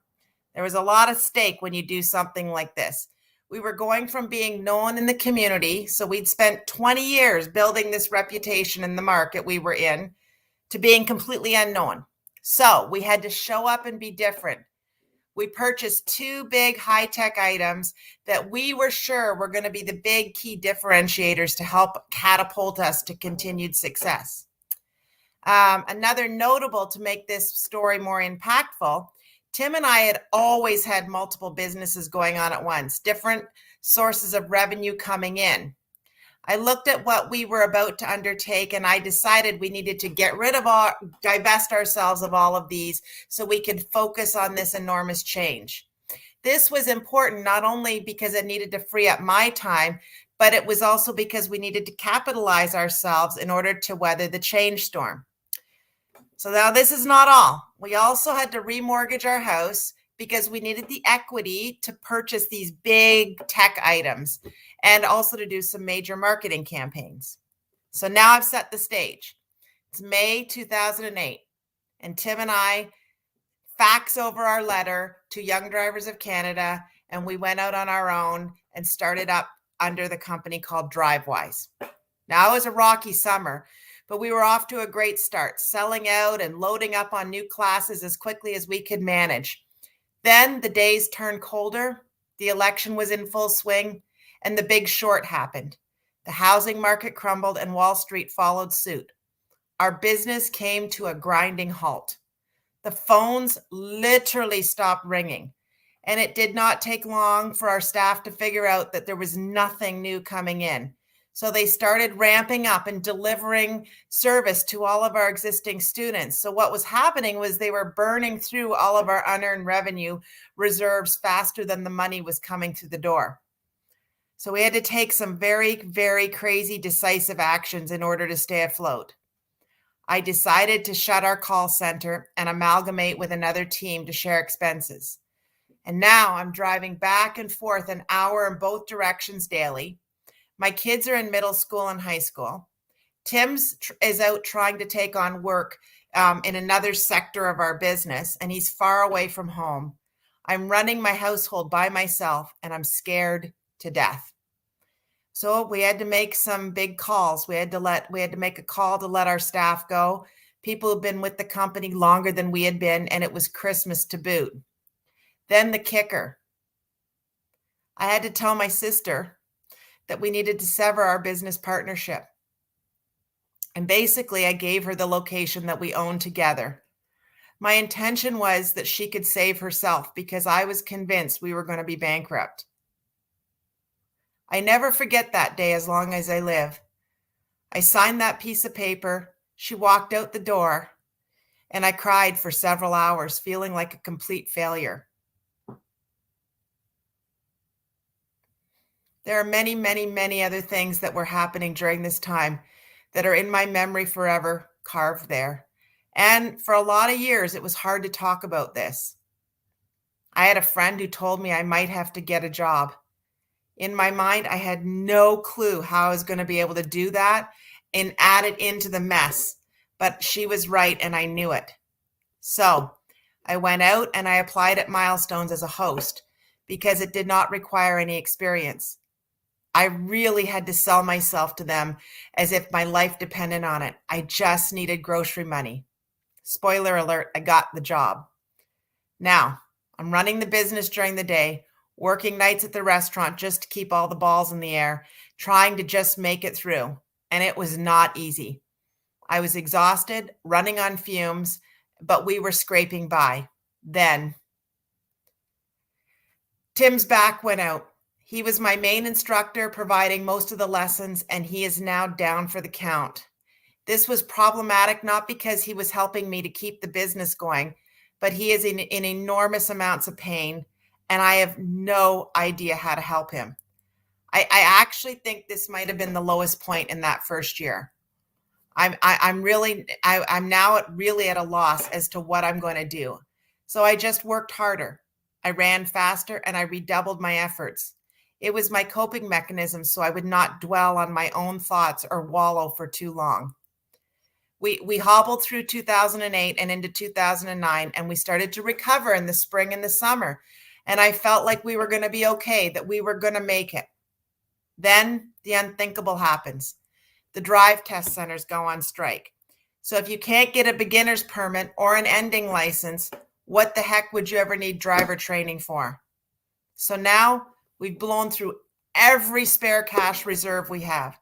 there was a lot at stake when you do something like this. We were going from being known in the community, so we'd spent 20 years building this reputation in the market we were in, to being completely unknown. So we had to show up and be different. We purchased 2 big high-tech items that we were sure were going to be the big key differentiators to help catapult us to continued success. Another notable to make this story more impactful, Tim and I had always had multiple businesses going on at once, different sources of revenue coming in. I looked at what we were about to undertake, and I decided we needed to divest ourselves of all of these so we could focus on this enormous change. This was important not only because it needed to free up my time, but it was also because we needed to capitalize ourselves in order to weather the change storm. So now this is not all. We also had to remortgage our house because we needed the equity to purchase these big tech items and also to do some major marketing campaigns. So now I've set the stage. It's May 2008, and Tim and I fax over our letter to Young Drivers of Canada, and we went out on our own and started up under the company called DriveWise. Now, it was a rocky summer, but we were off to a great start, selling out and loading up on new classes as quickly as we could manage. Then the days turned colder, the election was in full swing, and the big short happened. The housing market crumbled and Wall Street followed suit. Our business came to a grinding halt. The phones literally stopped ringing, and it did not take long for our staff to figure out that there was nothing new coming in. So they started ramping up and delivering service to all of our existing students. So what was happening was they were burning through all of our unearned revenue reserves faster than the money was coming through the door. So we had to take some very, very crazy decisive actions in order to stay afloat. I decided to shut our call center and amalgamate with another team to share expenses. And now I'm driving back and forth an hour in both directions daily. My kids are in middle school and high school. Tim's is out trying to take on work in another sector of our business, and he's far away from home. I'm running my household by myself, and I'm scared to death. So we had to make some big calls. We had to make a call to let our staff go. People who've been with the company longer than we had been, and it was Christmas to boot. Then the kicker. I had to tell my sister that we needed to sever our business partnership. And basically, I gave her the location that we owned together. My intention was that she could save herself because I was convinced we were going to be bankrupt. I never forget that day as long as I live. I signed that piece of paper. She walked out the door, and I cried for several hours, feeling like a complete failure. There are many, many, many other things that were happening during this time that are in my memory forever, carved there. And for a lot of years, it was hard to talk about this. I had a friend who told me I might have to get a job. In my mind, I had no clue how I was going to be able to do that and add it into the mess. But she was right, and I knew it. So I went out and I applied at Milestones as a host because it did not require any experience. I really had to sell myself to them as if my life depended on it. I just needed grocery money. Spoiler alert, I got the job. Now, I'm running the business during the day, working nights at the restaurant just to keep all the balls in the air, trying to just make it through. And it was not easy. I was exhausted, running on fumes, but we were scraping by. Then, Tim's back went out. He was my main instructor, providing most of the lessons, and he is now down for the count. This was problematic, not because he was helping me to keep the business going, but he is in enormous amounts of pain, and I have no idea how to help him. I actually think this might have been the lowest point in that first year. I'm now really at a loss as to what I'm going to do. So I just worked harder. I ran faster and I redoubled my efforts. It was my coping mechanism so I would not dwell on my own thoughts or wallow for too long. We hobbled through 2008 and into 2009, and we started to recover in the spring and the summer. And I felt like we were going to be okay, that we were going to make it. Then the unthinkable happens. The drive test centers go on strike. So if you can't get a beginner's permit or an ending license, what the heck would you ever need driver training for? So now we've blown through every spare cash reserve we have,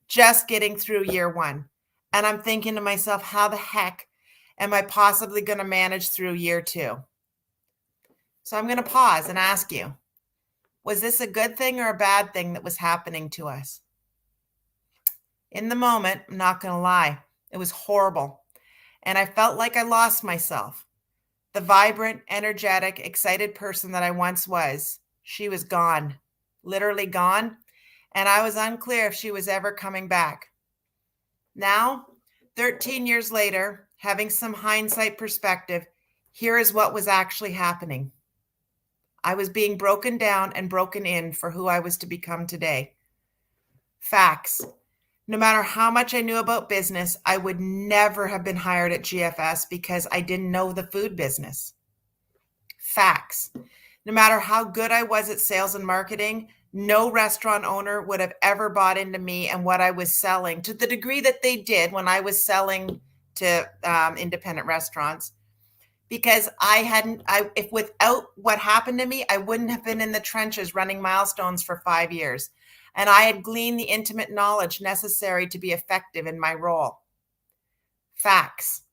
just getting through year one. And I'm thinking to myself, how the heck am I possibly going to manage through year two? So I'm going to pause and ask you, was this a good thing or a bad thing that was happening to us? In the moment, I'm not going to lie, it was horrible. And I felt like I lost myself. The vibrant, energetic, excited person that I once was, she was gone, literally gone. And I was unclear if she was ever coming back. Now, 13 years later, having some hindsight perspective, here is what was actually happening. I was being broken down and broken in for who I was to become today. Facts. No matter how much I knew about business, I would never have been hired at GFS because I didn't know the food business. Facts. No matter how good I was at sales and marketing, no restaurant owner would have ever bought into me and what I was selling to the degree that they did when I was selling to independent restaurants. Because if without what happened to me, I wouldn't have been in the trenches running Milestones for 5 years. And I had gleaned the intimate knowledge necessary to be effective in my role. Facts.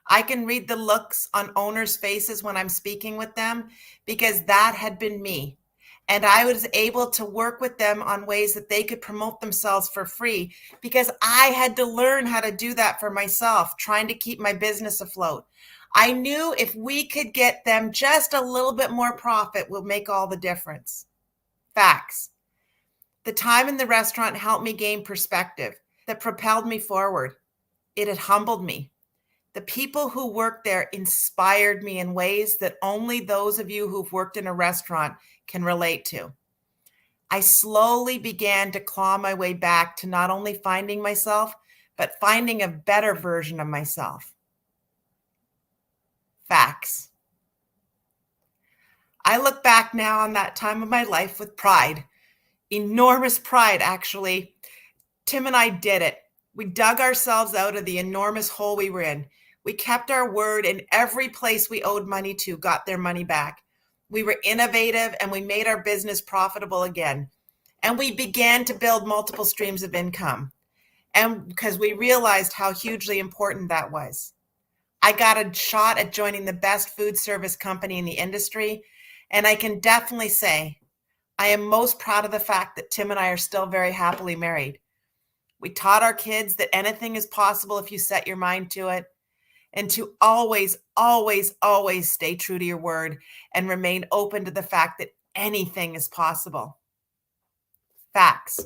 I can read the looks on owners' faces when I'm speaking with them because that had been me. And I was able to work with them on ways that they could promote themselves for free because I had to learn how to do that for myself, trying to keep my business afloat. I knew if we could get them just a little bit more profit would make all the difference. Facts. The time in the restaurant helped me gain perspective that propelled me forward. It had humbled me. The people who worked there inspired me in ways that only those of you who've worked in a restaurant can relate to. I slowly began to claw my way back to not only finding myself, but finding a better version of myself. Facts. I look back now on that time of my life with pride. Enormous pride, actually. Tim and I did it. We dug ourselves out of the enormous hole we were in. We kept our word, and every place we owed money to got their money back. We were innovative, and we made our business profitable again. And we began to build multiple streams of income. And because we realized how hugely important that was. I got a shot at joining the best food service company in the industry, and I can definitely say I am most proud of the fact that Tim and I are still very happily married. We taught our kids that anything is possible if you set your mind to it, and to always, always, always stay true to your word and remain open to the fact that anything is possible. Facts.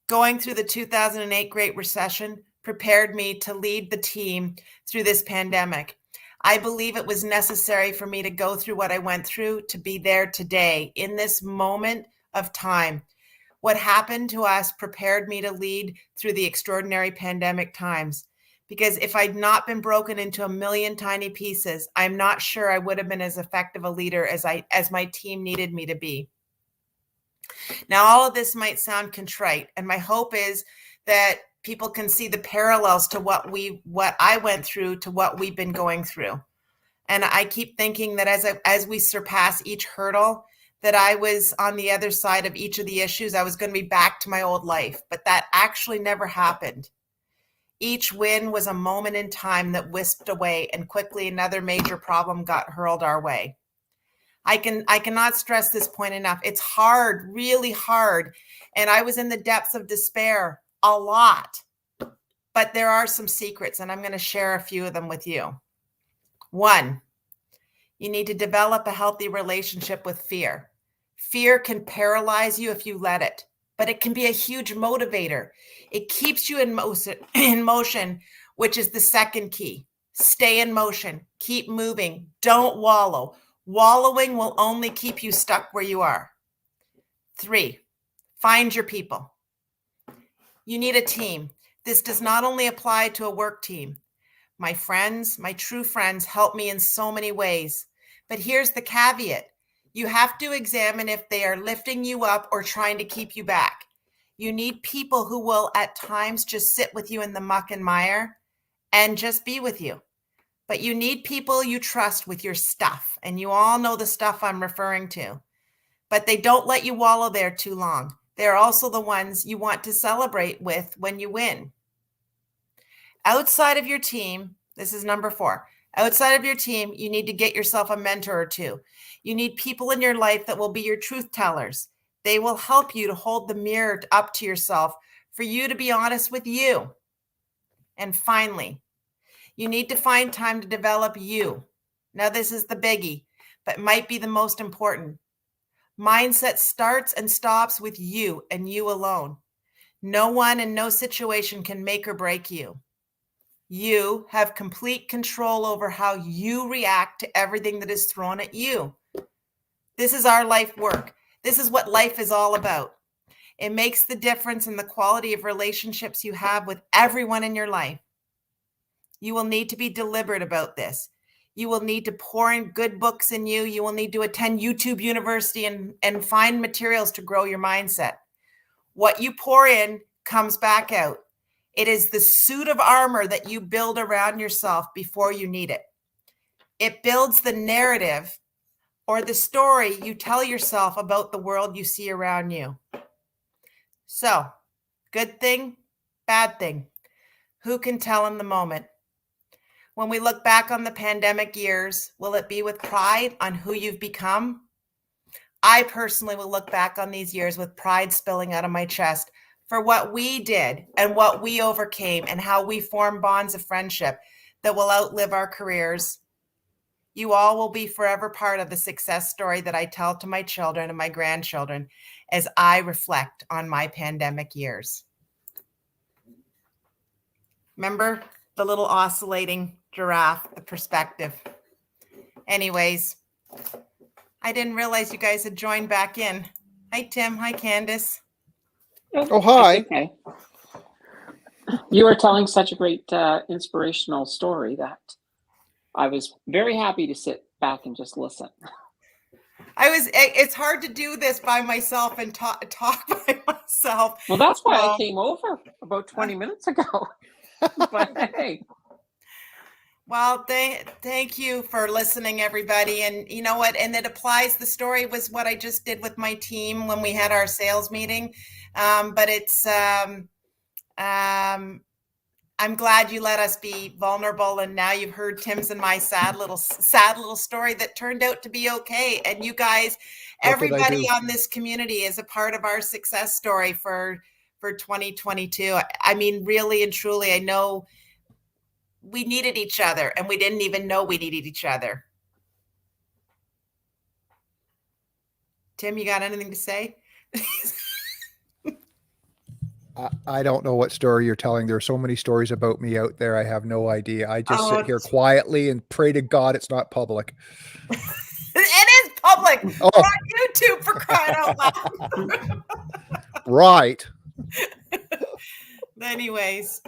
Going through the 2008 Great Recession prepared me to lead the team through this pandemic. I believe it was necessary for me to go through what I went through to be there today in this moment of time. What happened to us prepared me to lead through the extraordinary pandemic times. Because if I'd not been broken into a million tiny pieces, I'm not sure I would have been as effective a leader as my team needed me to be. Now, all of this might sound contrite, and my hope is that people can see the parallels to what I went through to what we've been going through. And I keep thinking that as we surpass each hurdle, that I was on the other side of each of the issues. I was going to be back to my old life, but that actually never happened. Each win was a moment in time that whisked away, and quickly another major problem got hurled our way. I cannot stress this point enough. It's hard, really hard. And I was in the depths of despair a lot. But there are some secrets, and I'm going to share a few of them with you. 1, you need to develop a healthy relationship with fear. Fear can paralyze you if you let it, but it can be a huge motivator. It keeps you in motion, which is the second key. Stay in motion. Keep moving. Don't wallow. Wallowing will only keep you stuck where you are. 3, find your people. You need a team. This does not only apply to a work team. My friends, my true friends, help me in so many ways. But here's the caveat. You have to examine if they are lifting you up or trying to keep you back. You need people who will at times just sit with you in the muck and mire and just be with you. But you need people you trust with your stuff. And you all know the stuff I'm referring to. But they don't let you wallow there too long. They're also the ones you want to celebrate with when you win. Outside of your team, this is number 4. Outside of your team, you need to get yourself a mentor or two. You need people in your life that will be your truth tellers. They will help you to hold the mirror up to yourself for you to be honest with you. And finally, you need to find time to develop you. Now, this is the biggie, but might be the most important. Mindset starts and stops with you and you alone. No one and no situation can make or break you. You have complete control over how you react to everything that is thrown at you. This is our life work. This is what life is all about. It makes the difference in the quality of relationships you have with everyone in your life. You will need to be deliberate about this. You will need to pour in good books in you. You will need to attend YouTube University and find materials to grow your mindset. What you pour in comes back out. It is the suit of armor that you build around yourself before you need it. It builds the narrative or the story you tell yourself about the world you see around you. So, good thing, bad thing. Who can tell in the moment? When we look back on the pandemic years, will it be with pride on who you've become? I personally will look back on these years with pride spilling out of my chest for what we did and what we overcame and how we formed bonds of friendship that will outlive our careers. You all will be forever part of the success story that I tell to my children and my grandchildren as I reflect on my pandemic years. Remember the little oscillating giraffe, the perspective. Anyways, I didn't realize you guys had joined back in. Hi, Tim. Hi, Candace. Oh, hi. Okay. You were telling such a great inspirational story that I was very happy to sit back and just listen. It's hard to do this by myself and talk by myself. Well, that's why I came over about 20 minutes ago. But hey. Well, thank you for listening, everybody. And you know what? And it applies. The story was what I just did with my team when we had our sales meeting. But it's I'm glad you let us be vulnerable, and now you've heard Tim's and my sad little story that turned out to be okay. And you guys, What did I everybody do? on this community is a part of our success story for 2022. I mean, really and truly, I know we needed each other, and we didn't even know we needed each other. Tim, you got anything to say? I don't know what story you're telling. There are so many stories about me out there. I have no idea. I just Oh, sit here quietly and pray to God it's not public. It is public. Oh. We're on YouTube, for crying out loud. Right. Anyways,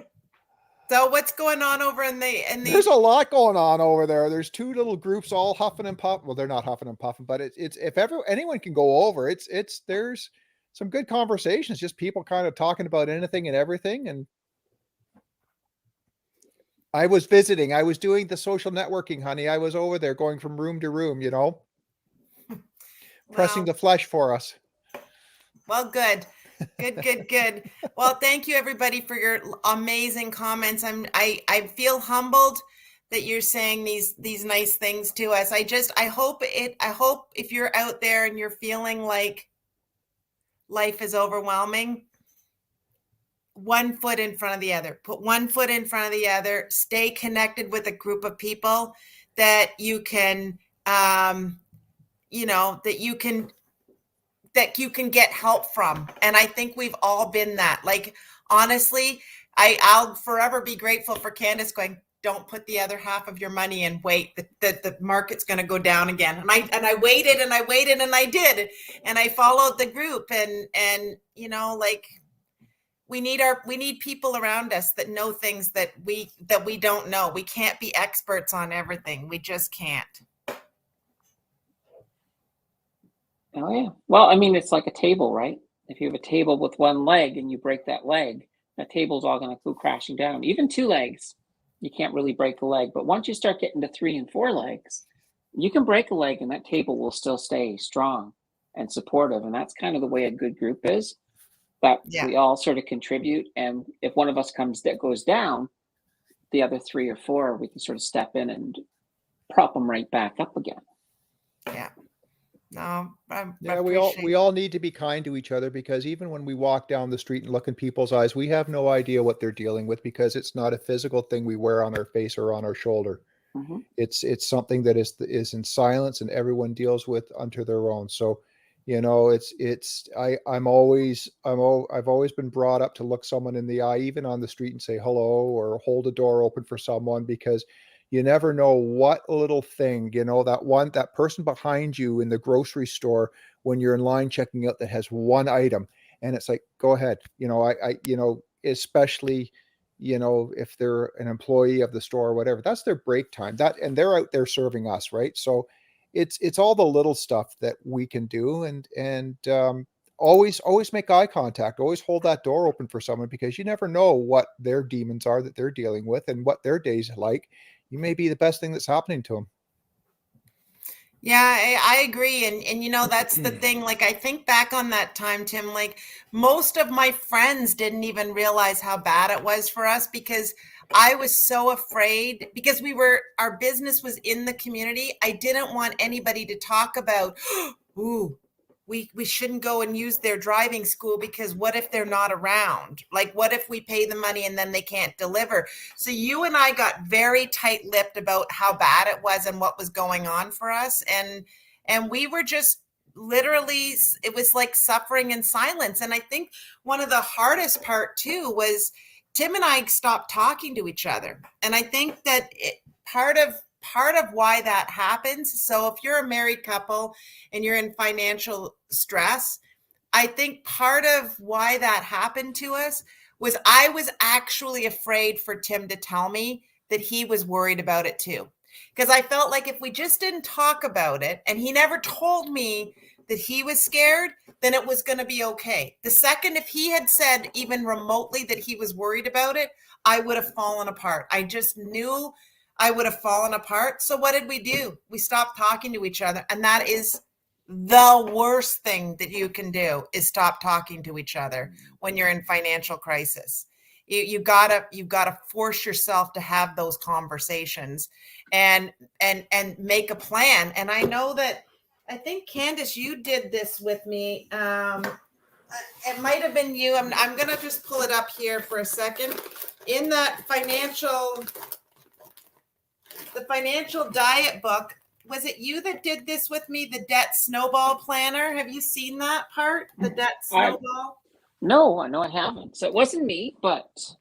so what's going on over in the There's a lot going on over there. There's two little groups all huffing and puffing. Well, they're not huffing and puffing, but it's if anyone can go over, there's some good conversations, just people kind of talking about anything and everything. And I was visiting, I was doing the social networking, honey. I was over there going from room to room, pressing the flesh for us. Well, good. Good. Well, thank you everybody for your amazing comments. I feel humbled that you're saying these nice things to us. I hope if you're out there and you're feeling like life is overwhelming, one foot in front of the other. Put one foot in front of the other. Stay connected with a group of people that you can that you can get help from. And I think we've all been that. Like, honestly, I'll forever be grateful for Candace going, don't put the other half of your money in, wait, the market's going to go down again. And I waited and I waited and I did. And I followed the group and we need people around us that know things that we don't know. We can't be experts on everything. We just can't. Oh yeah. Well, I mean, it's like a table, right? If you have a table with one leg and you break that leg, that table's all going to go crashing down. Even two legs, you can't really break the leg. But once you start getting to 3 and 4 legs, you can break a leg and that table will still stay strong and supportive. And that's kind of the way a good group is, that we all sort of contribute. And if one of us goes down, the other 3 or 4, we can sort of step in and prop them right back up again. Yeah. No, we all need to be kind to each other, because even when we walk down the street and look in people's eyes, we have no idea what they're dealing with, because it's not a physical thing we wear on our face or on our shoulder. Mm-hmm. It's something that is in silence and everyone deals with unto their own. So, I've always been brought up to look someone in the eye, even on the street, and say hello or hold a door open for someone, because you never know what little thing, that person behind you in the grocery store when you're in line checking out that has one item, and it's like, go ahead. Especially, if they're an employee of the store or whatever, that's their break time, and they're out there serving us, right? So it's all the little stuff that we can do, and always make eye contact, always hold that door open for someone, because you never know what their demons are that they're dealing with and what their day's like. You may be the best thing that's happening to them. Yeah, I agree. And that's the thing. Like, I think back on that time, Tim, like most of my friends didn't even realize how bad it was for us, because I was so afraid, because our business was in the community. I didn't want anybody to talk about, ooh, we shouldn't go and use their driving school, because what if they're not around? Like, what if we pay the money and then they can't deliver? So you and I got very tight-lipped about how bad it was and what was going on for us. And we were just literally, it was like suffering in silence. And I think one of the hardest part too was Tim and I stopped talking to each other. And I think that part of why that happens. So if you're a married couple and you're in financial stress, I think part of why that happened to us was I was actually afraid for Tim to tell me that he was worried about it too. Because I felt like if we just didn't talk about it, and he never told me that he was scared, then it was going to be okay. The second, if he had said even remotely that he was worried about it, I would have fallen apart. I just knew I would have fallen apart. So what did we do? We stopped talking to each other. And that is the worst thing that you can do, is stop talking to each other when you're in financial crisis. You gotta force yourself to have those conversations and make a plan. And I know that, I think Candace, you did this with me. It might have been you. I'm gonna just pull it up here for a second. In the financial diet book, was it you that did this with me? The debt snowball planner. Have you seen that part? The debt snowball? No, I haven't. So it wasn't me, but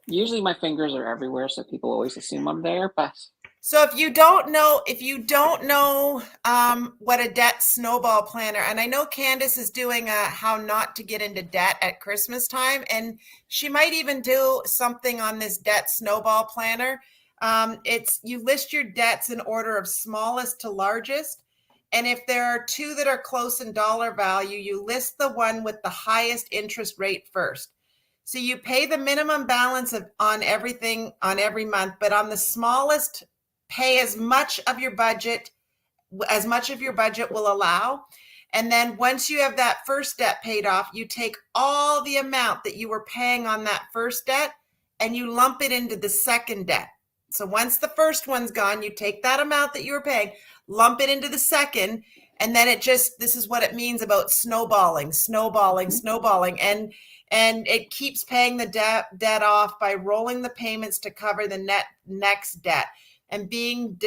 usually my fingers are everywhere, so people always assume I'm there. But so if you don't know what a debt snowball planner, and I know Candace is doing a how not to get into debt at Christmas time, and she might even do something on this debt snowball planner. It's you list your debts in order of smallest to largest. And if there are two that are close in dollar value, you list the one with the highest interest rate first. So you pay the minimum balance on everything on every month, but on the smallest, pay as much of your budget will allow. And then once you have that first debt paid off, you take all the amount that you were paying on that first debt and you lump it into the second debt. So once the first one's gone, you take that amount that you were paying, lump it into the second, and then this is what it means about snowballing. And it keeps paying the debt off by rolling the payments to cover the next debt. And being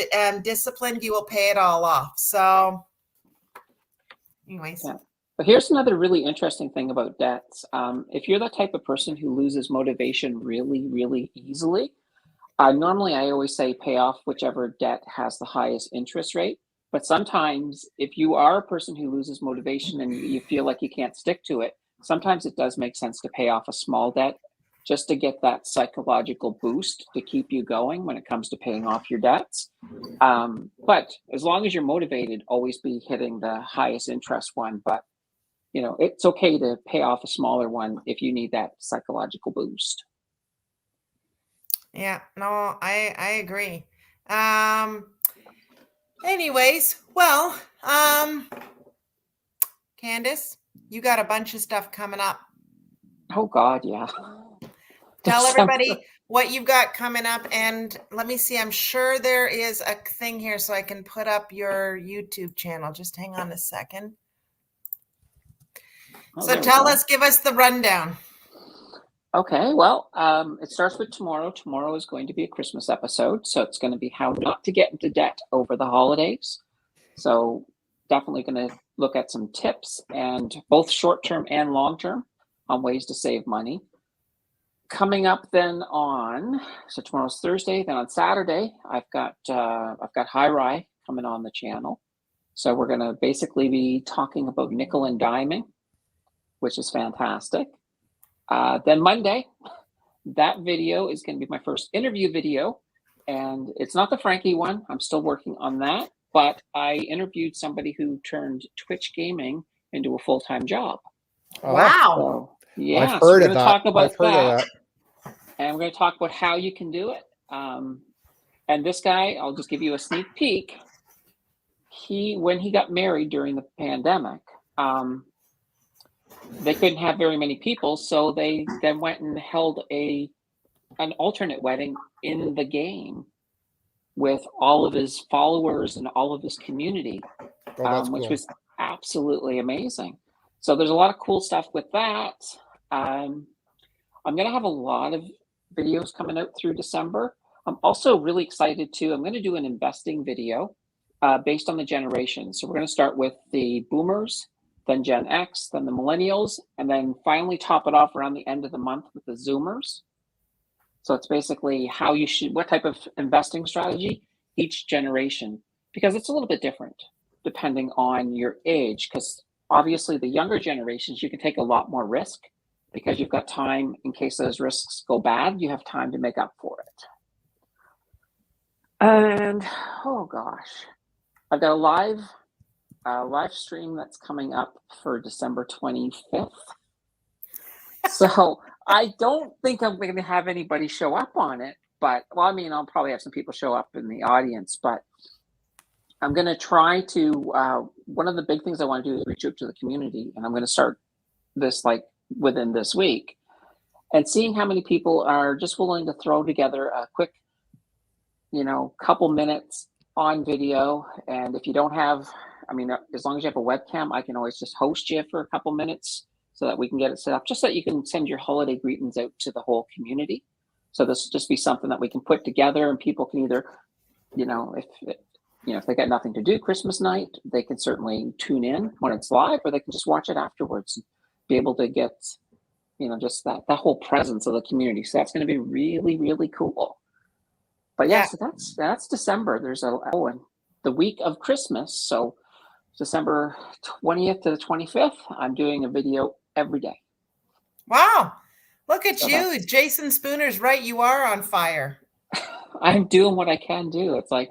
disciplined, you will pay it all off. So anyways. Yeah. But here's another really interesting thing about debts. If you're the type of person who loses motivation really, really easily, normally I always say pay off whichever debt has the highest interest rate. But sometimes if you are a person who loses motivation and you feel like you can't stick to it, sometimes it does make sense to pay off a small debt just to get that psychological boost to keep you going when it comes to paying off your debts. But as long as you're motivated, always be hitting the highest interest one. But it's okay to pay off a smaller one if you need that psychological boost. Yeah, no, I agree. Anyways, well, Candace, you got a bunch of stuff coming up. Oh God, yeah. Tell everybody what you've got coming up, and let me see. I'm sure there is a thing here so I can put up your YouTube channel. Just hang on a second. So give us the rundown. Okay, well, it starts with tomorrow. Tomorrow is going to be a Christmas episode, so it's going to be how not to get into debt over the holidays. So definitely going to look at some tips, and both short-term and long-term, on ways to save money. Coming up then so tomorrow's Thursday, then on Saturday, I've got High Rye coming on the channel. So we're going to basically be talking about nickel and diming, which is fantastic. Then Monday, that video is going to be my first interview video, and it's not the Frankie one. I'm still working on that, but I interviewed somebody who turned Twitch gaming into a full-time job. Wow. So, yeah, I've heard of that. Talk about I've heard of that. And we're going to talk about how you can do it. And this guy, I'll just give you a sneak peek. When he got married during the pandemic, they couldn't have very many people, so they then went and held an alternate wedding in the game with all of his followers and all of his community, which was absolutely amazing. So there's a lot of cool stuff with that. I'm going to have a lot of videos coming out through December. I'm also really excited too. I'm going to do an investing video based on the generations. So we're going to start with the boomers, then Gen X, then the millennials, and then finally top it off around the end of the month with the Zoomers. So it's basically what type of investing strategy each generation, because it's a little bit different depending on your age. Because obviously the younger generations, you can take a lot more risk because you've got time in case those risks go bad, you have time to make up for it. And oh gosh, I've got a live stream that's coming up for December 25th. So I don't think I'm going to have anybody show up on it, but I'll probably have some people show up in the audience, but I'm going to try to, one of the big things I want to do is reach out to the community, and I'm going to start this within this week. and seeing how many people are just willing to throw together a quick, couple minutes on video. And if you don't have, as long as you have a webcam, I can always just host you for a couple minutes so that we can get it set up, just so that you can send your holiday greetings out to the whole community. So this will just be something that we can put together, and people can either, if they got nothing to do Christmas night, they can certainly tune in when it's live, or they can just watch it afterwards and be able to get, just that whole presence of the community. So that's going to be really, really cool. But yeah, so that's December. There's and the week of Christmas. So December 20th to the 25th, I'm doing a video every day. Wow. Look at you. Jason Spooner's right. You are on fire. I'm doing what I can do. It's like,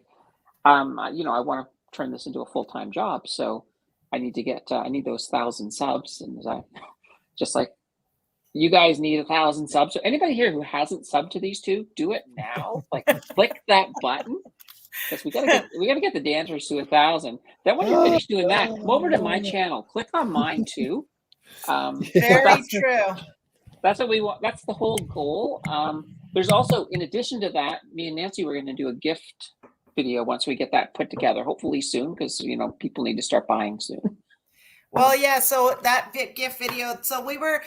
I want to turn this into a full-time job. So I need to get, I need those 1,000 subs. And just like you guys need 1,000 subs. So anybody here who hasn't subbed to these two, do it now. Like click that button. Because we gotta get the Danters to 1,000. Then when you're finished doing that, come over to my channel. Click on mine too. Very true. That's what we want. That's the whole goal. There's also, in addition to that, me and Nancy, we're going to do a gift video once we get that put together. Hopefully soon, because people need to start buying soon. Well, yeah. So that gift video. So we were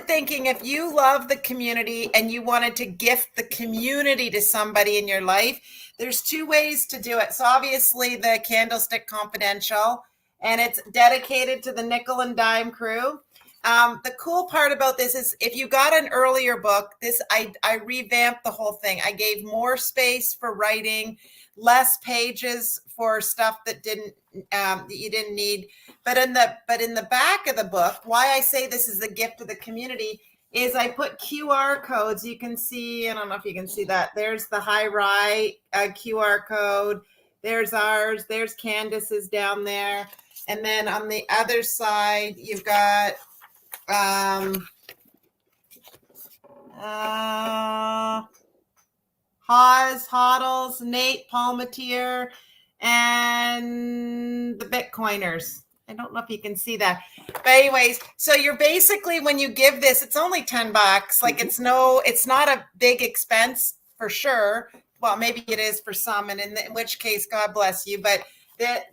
thinking, if you love the community and you wanted to gift the community to somebody in your life, there's two ways to do it. So obviously the Candlestick Confidential, and it's dedicated to the nickel and dime crew. The cool part about this is if you got an earlier book, I revamped the whole thing. I gave more space for writing, less pages for stuff that you didn't need. But in the back of the book, why I say this is the gift of the community is I put QR codes. You can see, I don't know if you can see that. There's the High Rye QR code. There's ours. There's Candace's down there. And then on the other side, you've got Haas, Hoddles, Nate, Palmatier, and the Bitcoiners. I don't know if you can see that. But anyways, so you're basically, when you give this, it's only $10. Like it's not a big expense for sure. Well, maybe it is for some, and in which case, God bless you. But that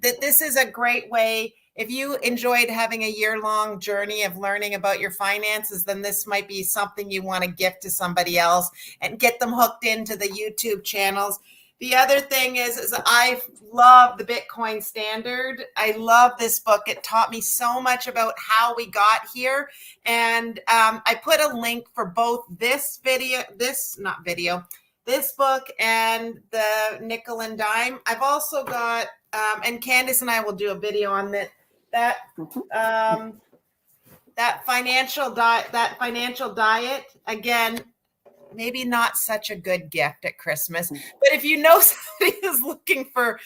this is a great way. If you enjoyed having a year-long journey of learning about your finances, then this might be something you want to gift to somebody else and get them hooked into the YouTube channels. The other thing is I love the Bitcoin Standard. I love this book. It taught me so much about how we got here. And I put a link for both this book and the nickel and dime. I've also got, and Candace and I will do a video on that financial diet. Again, maybe not such a good gift at Christmas, but if you know somebody is looking for,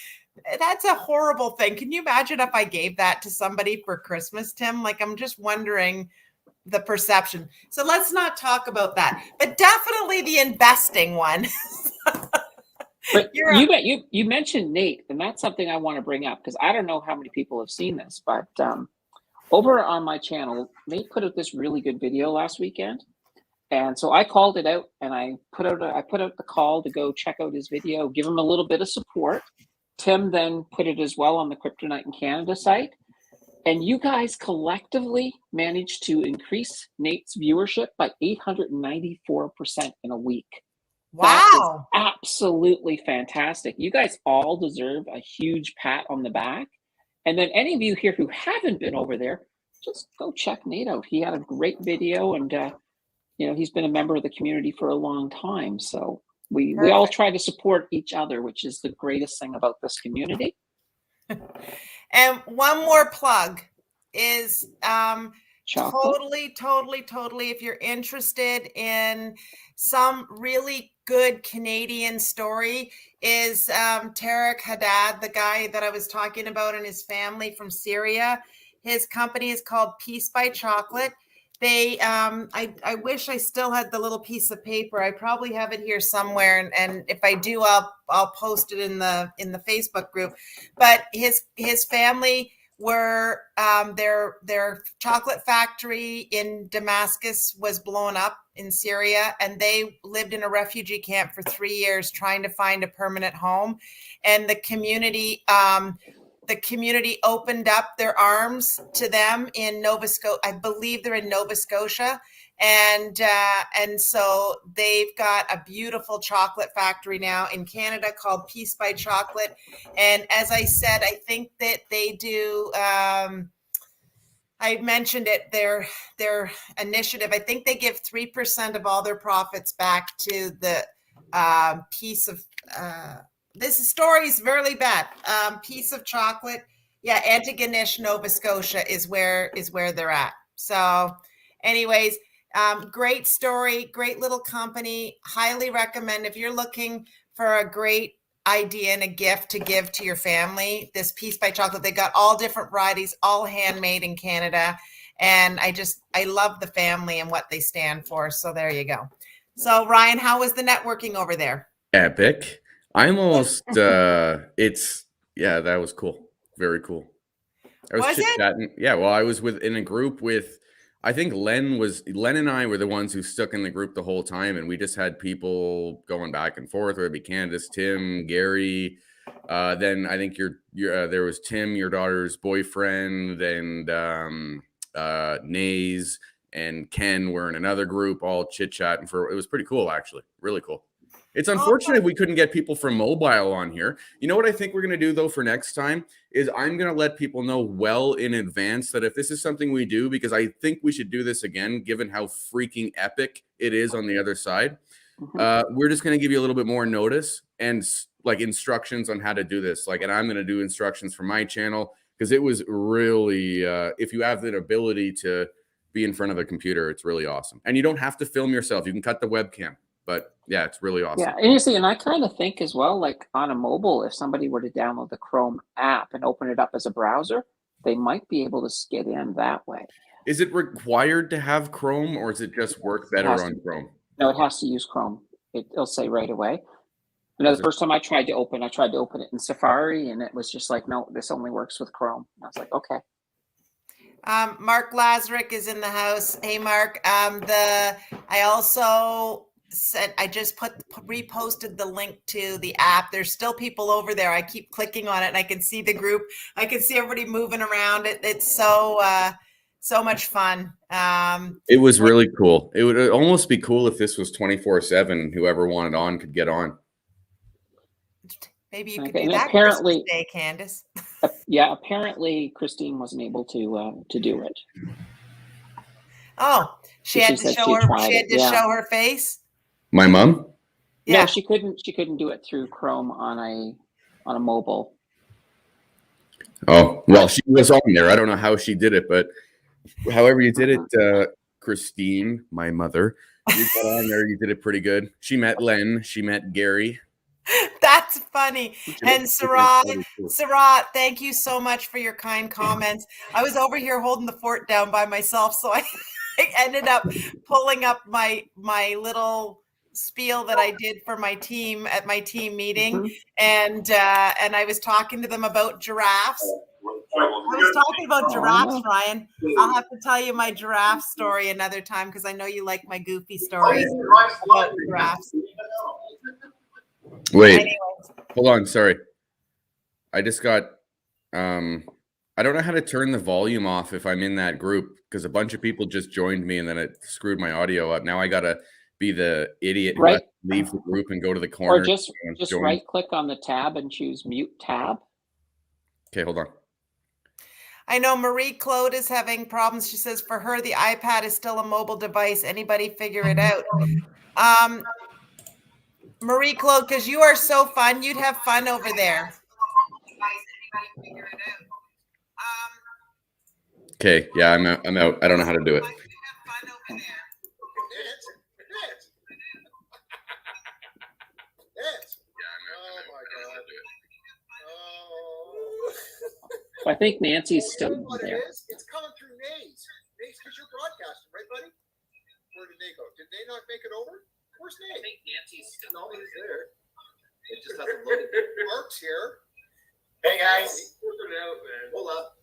that's a horrible thing. Can you imagine if I gave that to somebody for Christmas, Tim? Like, I'm just wondering the perception. So let's not talk about that, but definitely the investing one. But you mentioned Nate, and that's something I want to bring up, because I don't know how many people have seen this, but over on my channel, Nate put out this really good video last weekend. And so I called it out, and I put out the call to go check out his video, give him a little bit of support. Tim then put it as well on the Kryptonite in Canada site. And you guys collectively managed to increase Nate's viewership by 894% in a week. Wow. That is absolutely fantastic. You guys all deserve a huge pat on the back. And then any of you here who haven't been over there, just go check Nate out. He had a great video, and he's been a member of the community for a long time. So we all try to support each other, which is the greatest thing about this community. And one more plug is Chocolate. totally, if you're interested in some really good Canadian story, is Tarek Haddad, the guy that I was talking about, and his family from Syria. His company is called Peace by Chocolate. They, I wish I still had the little piece of paper. I probably have it here somewhere, and if I do, I'll post it in the Facebook group. But his family were their chocolate factory in Damascus was blown up in Syria, and they lived in a refugee camp for 3 years trying to find a permanent home. And the community opened up their arms to them in Nova Scotia. I believe they're in Nova Scotia. And so they've got a beautiful chocolate factory now in Canada called Peace by Chocolate. And as I said, I think that they do, I mentioned it, their initiative, I think they give 3% of all their profits back to the piece of, this story is really bad. Piece of chocolate. Yeah, Antigonish, Nova Scotia is where they're at. So anyways, great story, great little company. Highly recommend if you're looking for a great idea and a gift to give to your family. This Peace by Chocolate, they got all different varieties, all handmade in Canada. And I love the family and what they stand for. So there you go. So Ryan, how was the networking over there? Epic. I'm almost, that was cool. Very cool. I was chit-chatting. Yeah, well, I was in a group with, I think Len and I were the ones who stuck in the group the whole time, and we just had people going back and forth, whether it be Candace, Tim, Gary. Then I think there was Tim, your daughter's boyfriend, and Nays and Ken were in another group, all chit-chatting it was pretty cool, actually. Really cool. It's unfortunate we couldn't get people from mobile on here. You know what I think we're going to do, though, for next time is I'm going to let people know well in advance that if this is something we do, because I think we should do this again, given how freaking epic it is on the other side, we're just going to give you a little bit more notice and like instructions on how to do this. And I'm going to do instructions for my channel because it was really, if you have the ability to be in front of a computer, it's really awesome. And you don't have to film yourself. You can cut the webcam. But yeah, it's really awesome. Yeah, and you see, and I kind of think as well, like on a mobile, if somebody were to download the Chrome app and open it up as a browser, they might be able to get in that way. Is it required to have Chrome, or does it just work better on Chrome? No, it has to use Chrome. It'll say right away. You know, the first time I tried to open it in Safari, and it was just like, no, this only works with Chrome. And I was like, okay. Mark Lazarick is in the house. Hey, Mark. I also said I just reposted the link to the app. There's still people over there. I keep clicking on it and I can see the group. I can see everybody moving around. It's so much fun. It was really cool. It would almost be cool if this was 24/7. Whoever wanted on could get on. Maybe you could do that Christmas Day, Candace. Yeah, apparently Christine wasn't able to do it. Oh, she had to show her face. My mom? Yeah, no, she couldn't do it through Chrome on a mobile. Oh, well, she was on there. I don't know how she did it, but however you did it, Christine, my mother, you got on there. You did it pretty good. She met Len. She met Gary. That's funny. And Sarat, thank you so much for your kind comments. I was over here holding the fort down by myself, so I ended up pulling up my little spiel that I did for my team at my team meeting, and I was talking to them about giraffes. I was talking about giraffes, Ryan. I'll have to tell you my giraffe story another time because I know you like my goofy stories about giraffes. Wait, hold on. Sorry. I just got, I don't know how to turn the volume off if I'm in that group because a bunch of people just joined me and then it screwed my audio up. Now I got to be the idiot who has to leave the group and go to the corner. Or just right click on the tab and choose mute tab. Okay, hold on. I know Marie Claude is having problems. She says for her, the iPad is still a mobile device. Anybody figure it out? Marie Claude, because you are so fun. You'd have fun over there. Okay, yeah, I'm out. I don't know how to do it. I think Nancy's still there. It's coming through Nays. Nays, because you're broadcasting, right, buddy? Where did they go? Did they not make it over? Where's Nate? I think Nancy's still there. It just hasn't loaded. Mark's here. Hey guys. Hold up.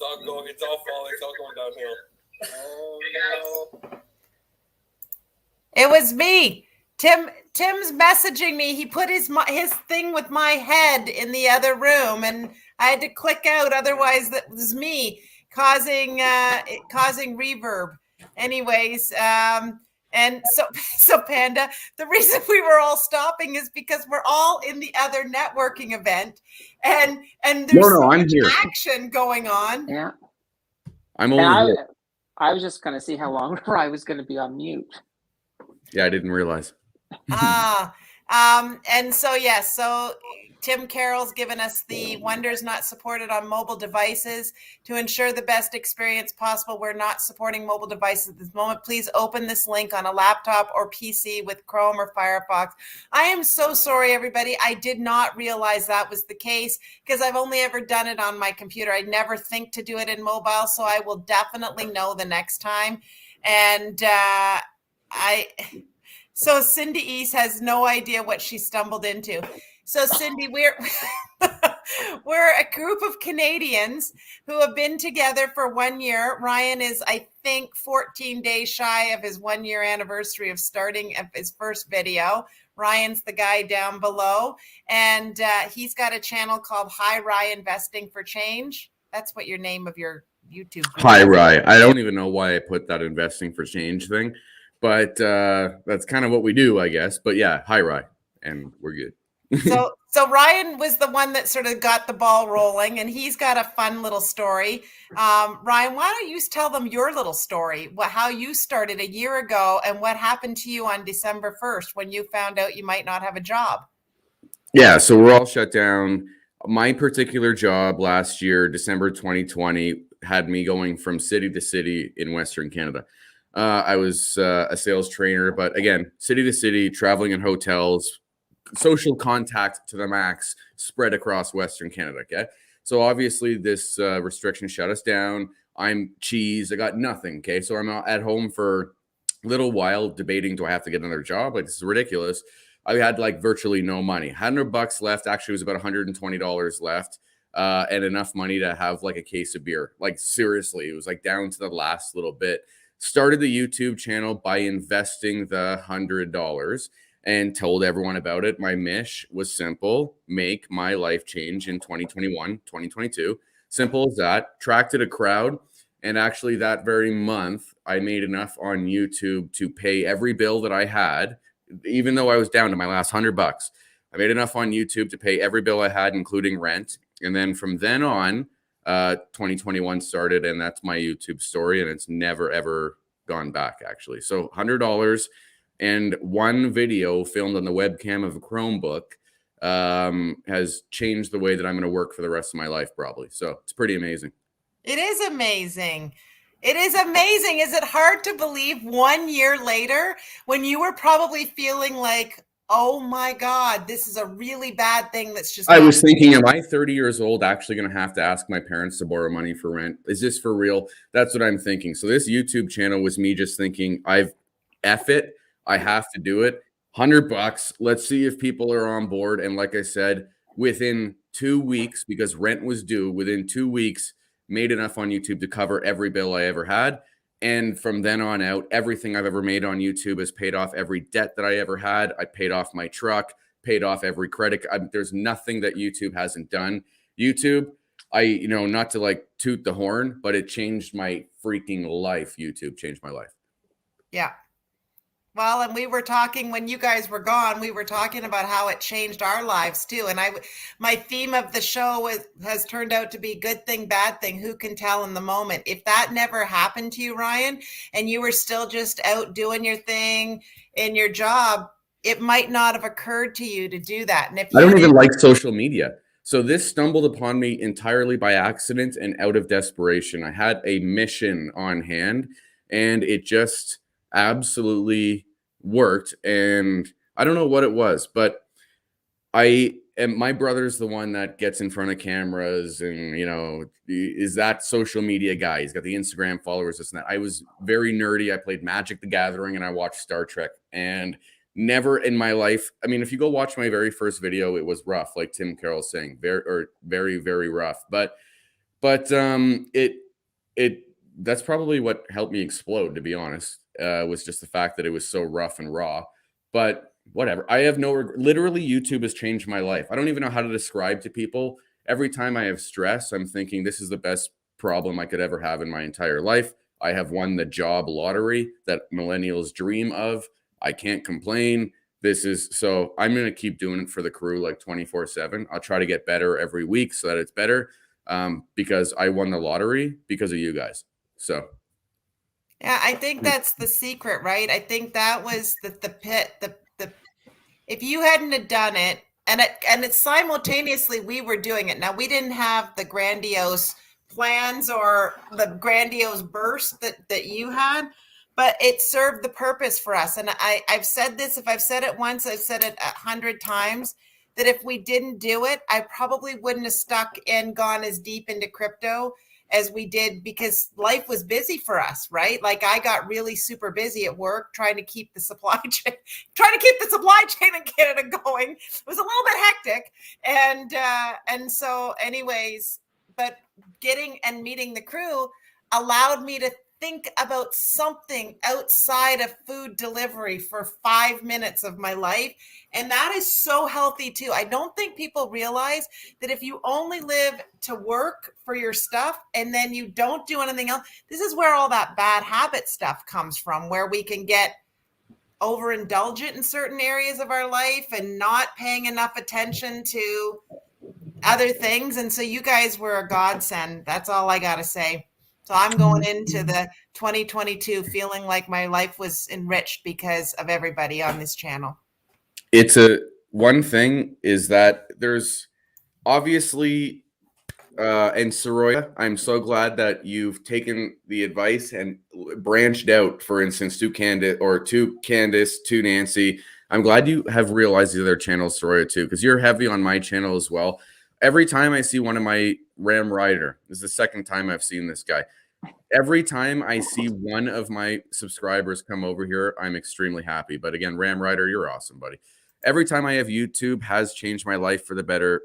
It's all falling. It's all going downhill. Oh no. It was me. Tim's messaging me. He put his thing with my head in the other room, and I had to click out. Otherwise, that was me causing reverb. Anyways, and so Panda, the reason we were all stopping is because we're all in the other networking event, and there's I'm here. action going on. Yeah. I'm only here. I was just going to see how long I was going to be on mute. Yeah, I didn't realize. And so yes, so Tim Carroll's given us the wonders not supported on mobile devices. To ensure the best experience possible, we're not supporting mobile devices at this moment. Please open this link on a laptop or PC with Chrome or Firefox. I am so sorry, everybody. I did not realize that was the case because I've only ever done it on my computer. I never think to do it in mobile, so I will definitely know the next time. And So Cindy East has no idea what she stumbled into. So Cindy, we're a group of Canadians who have been together for 1 year. Ryan is, I think, 14 days shy of his 1 year anniversary of starting his first video. Ryan's the guy down below, and he's got a channel called Hi Rye Investing for Change. That's what your name of your YouTube group. Hi Rye. I don't even know why I put that investing for change thing, but that's kind of what we do, I guess. But yeah, hi Rye, and we're good. So Ryan was the one that sort of got the ball rolling, and he's got a fun little story. Ryan, why don't you tell them your little story, how you started a year ago and what happened to you on December 1st when you found out you might not have a job? Yeah, so we're all shut down. My particular job last year, December 2020, had me going from city to city in Western Canada. I was a sales trainer, but again, city to city, traveling in hotels, social contact to the max, spread across Western Canada. Okay, so obviously this restriction shut us down. I'm cheese. I got nothing. Okay, so I'm at home for a little while debating, do I have to get another job? Like, this is ridiculous. I had like virtually no money. $100 left. Actually, it was about $120 left, and enough money to have like a case of beer. Like, seriously, it was like down to the last little bit. Started the YouTube channel by investing the $100 and told everyone about it. My mission was simple: make my life change in 2021, 2022. Simple as that. Attracted a crowd. And actually that very month, I made enough on YouTube to pay every bill that I had, even though I was down to my last $100. I made enough on YouTube to pay every bill I had, including rent. And then from then on, 2021 started, and that's my YouTube story. And it's never, ever gone back, actually. So $100 and one video filmed on the webcam of a Chromebook has changed the way that I'm going to work for the rest of my life, probably. So it's pretty amazing. It is amazing. It is amazing. Is it hard to believe 1 year later when you were probably feeling like, oh my God, this is a really bad thing that's just... I was thinking, am I 30 years old actually going to have to ask my parents to borrow money for rent? Is this for real? That's what I'm thinking. So this YouTube channel was me just thinking, F it. I have to do it. $100. Let's see if people are on board. And like I said, within 2 weeks, because rent was due, within 2 weeks, made enough on YouTube to cover every bill I ever had. And from then on out, everything I've ever made on YouTube has paid off every debt that I ever had. I paid off my truck, paid off every credit. There's nothing that YouTube hasn't done. YouTube, not to like toot the horn, but it changed my freaking life. YouTube changed my life. Yeah. Well, and we were talking when you guys were gone, we were talking about how it changed our lives too. And my theme of the show has turned out to be good thing, bad thing. Who can tell in the moment? If that never happened to you, Ryan, and you were still just out doing your thing in your job, it might not have occurred to you to do that. And if I don't even like social media. So this stumbled upon me entirely by accident and out of desperation. I had a mission on hand, and it just absolutely worked. And I don't know what it was, but my brother's the one that gets in front of cameras and, is that social media guy. He's got the Instagram followers, this and that. I was very nerdy. I played Magic the Gathering and I watched Star Trek, and never in my life. I mean, if you go watch my very first video, it was rough, like Tim Carroll's saying, very, very rough. But But that's probably what helped me explode, to be honest, was just the fact that it was so rough and raw. But whatever. I have no literally, YouTube has changed my life. I don't even know how to describe to people. Every time I have stress, I'm thinking this is the best problem I could ever have in my entire life. I have won the job lottery that millennials dream of. I can't complain. So I'm going to keep doing it for the crew like 24/7. I'll try to get better every week so that it's better, because I won the lottery because of you guys. So Yeah, I think that's the secret, right? I think that was the pit. If you hadn't have done it, and it's simultaneously we were doing it. Now we didn't have the grandiose plans or the grandiose burst that you had, but it served the purpose for us. And I've said this, if I've said it once, I've said it 100 times, that if we didn't do it, I probably wouldn't have stuck and gone as deep into crypto as we did, because life was busy for us, right? Like I got really super busy at work trying to keep the supply chain in Canada going. It was a little bit hectic. And so anyways, but getting and meeting the crew allowed me to think about something outside of food delivery for 5 minutes of my life. And that is so healthy too. I don't think people realize that if you only live to work for your stuff and then you don't do anything else, this is where all that bad habit stuff comes from, where we can get overindulgent in certain areas of our life and not paying enough attention to other things. And so you guys were a godsend. That's all I got to say. So I'm going into the 2022 feeling like my life was enriched because of everybody on this channel. It's one thing is that there's obviously, and Soroya, I'm so glad that you've taken the advice and branched out, for instance, to Candace, to Nancy. I'm glad you have realized the other channels, Soroya, too, because you're heavy on my channel as well. Every time I see one of my Ram Rider, this is the second time I've seen this guy. Every time I see one of my subscribers come over here, I'm extremely happy. But again, Ram Rider, you're awesome, buddy. Every time I have YouTube has changed my life for the better.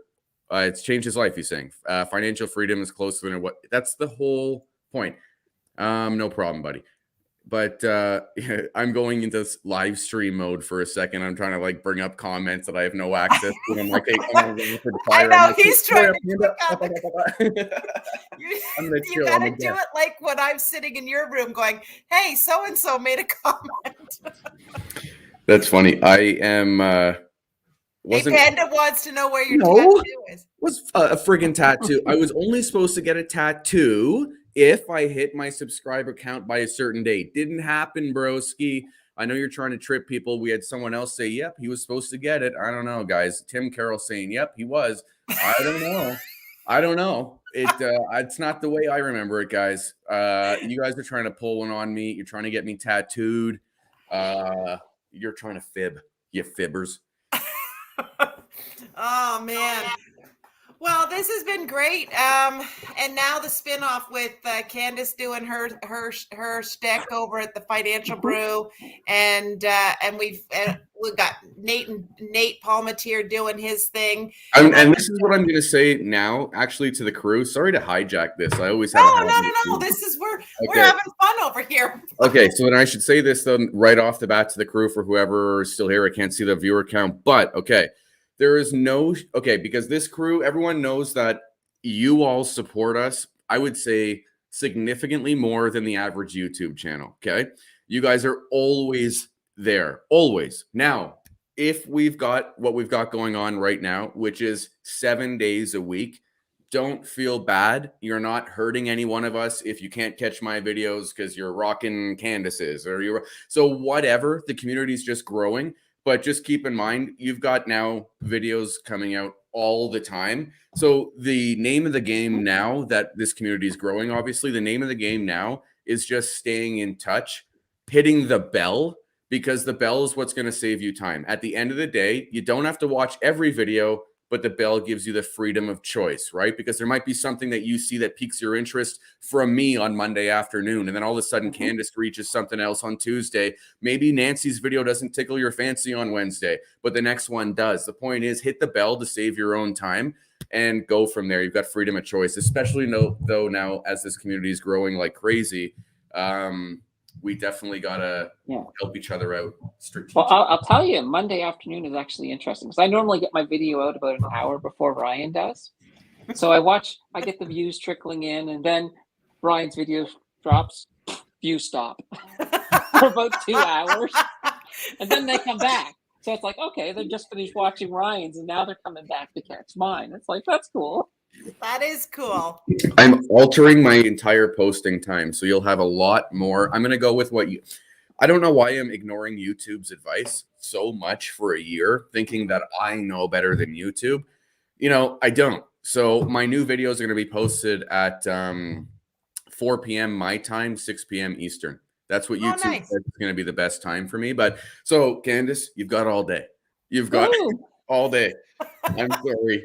It's changed his life, he's saying. Financial freedom is closer than what. That's the whole point. No problem, buddy. But I'm going into live stream mode for a second. I'm trying to like bring up comments that I have no access to. I'm like, hey, I'm going for the fire. I know, like, he's trying to you gotta do it like when I'm sitting in your room going, hey, so-and-so made a comment. That's funny. I am Hey, Panda wants to know where your tattoo is. Was a friggin' tattoo. I was only supposed to get a tattoo if I hit my subscriber count by a certain date. Didn't happen, broski. I know you're trying to trip people. We had someone else say, yep, he was supposed to get it. I don't know, guys. Tim Carroll saying, yep, he was. I don't know. I don't know. It's not the way I remember it, guys. You guys are trying to pull one on me. You're trying to get me tattooed. You're trying to fib, you fibbers. Oh, man. Well, this has been great. And now the spinoff with Candace doing her shtick over at the Financial Brew, and we've got Nate Palmatier doing his thing. And this is what I'm going to say now, actually, to the crew. Sorry to hijack this. I always have. No. This is we're having fun over here. Okay, so then I should say this though right off the bat to the crew for whoever is still here. I can't see the viewer count, but okay. There is because this crew, everyone knows that you all support us, I would say significantly more than the average YouTube channel, okay? You guys are always there, always. Now, if we've got what we've got going on right now, which is 7 days a week, don't feel bad. You're not hurting any one of us if you can't catch my videos because you're rocking Candace's so whatever, the community is just growing. But just keep in mind, you've got now videos coming out all the time. So the name of the game now that this community is growing, obviously, the name of the game now is just staying in touch, hitting the bell, because the bell is what's going to save you time. At the end of the day, you don't have to watch every video, but the bell gives you the freedom of choice, right? Because there might be something that you see that piques your interest from me on Monday afternoon. And then all of a sudden, Candace reaches something else on Tuesday. Maybe Nancy's video doesn't tickle your fancy on Wednesday, but the next one does. The point is, hit the bell to save your own time. and go from there. You've got freedom of choice, especially though now as this community is growing like crazy. We definitely gotta help each other out strategically. Well, I'll tell you, Monday afternoon is actually interesting because I normally get my video out about an hour before Ryan does. So I get the views trickling in, and then Ryan's video drops, views stop for about 2 hours, and then they come back. So it's like, okay, they just finished watching Ryan's, and now they're coming back to catch mine. It's like, that's cool. That is cool. I'm altering my entire posting time, so you'll have a lot more. I'm going to go with I don't know why I'm ignoring YouTube's advice so much for a year, thinking that I know better than YouTube. I don't. So my new videos are going to be posted at 4 p.m. my time, 6 p.m. Eastern. That's what YouTube says is going to be the best time for me. But so, Candace, you've got all day. You've got all day. I'm sorry.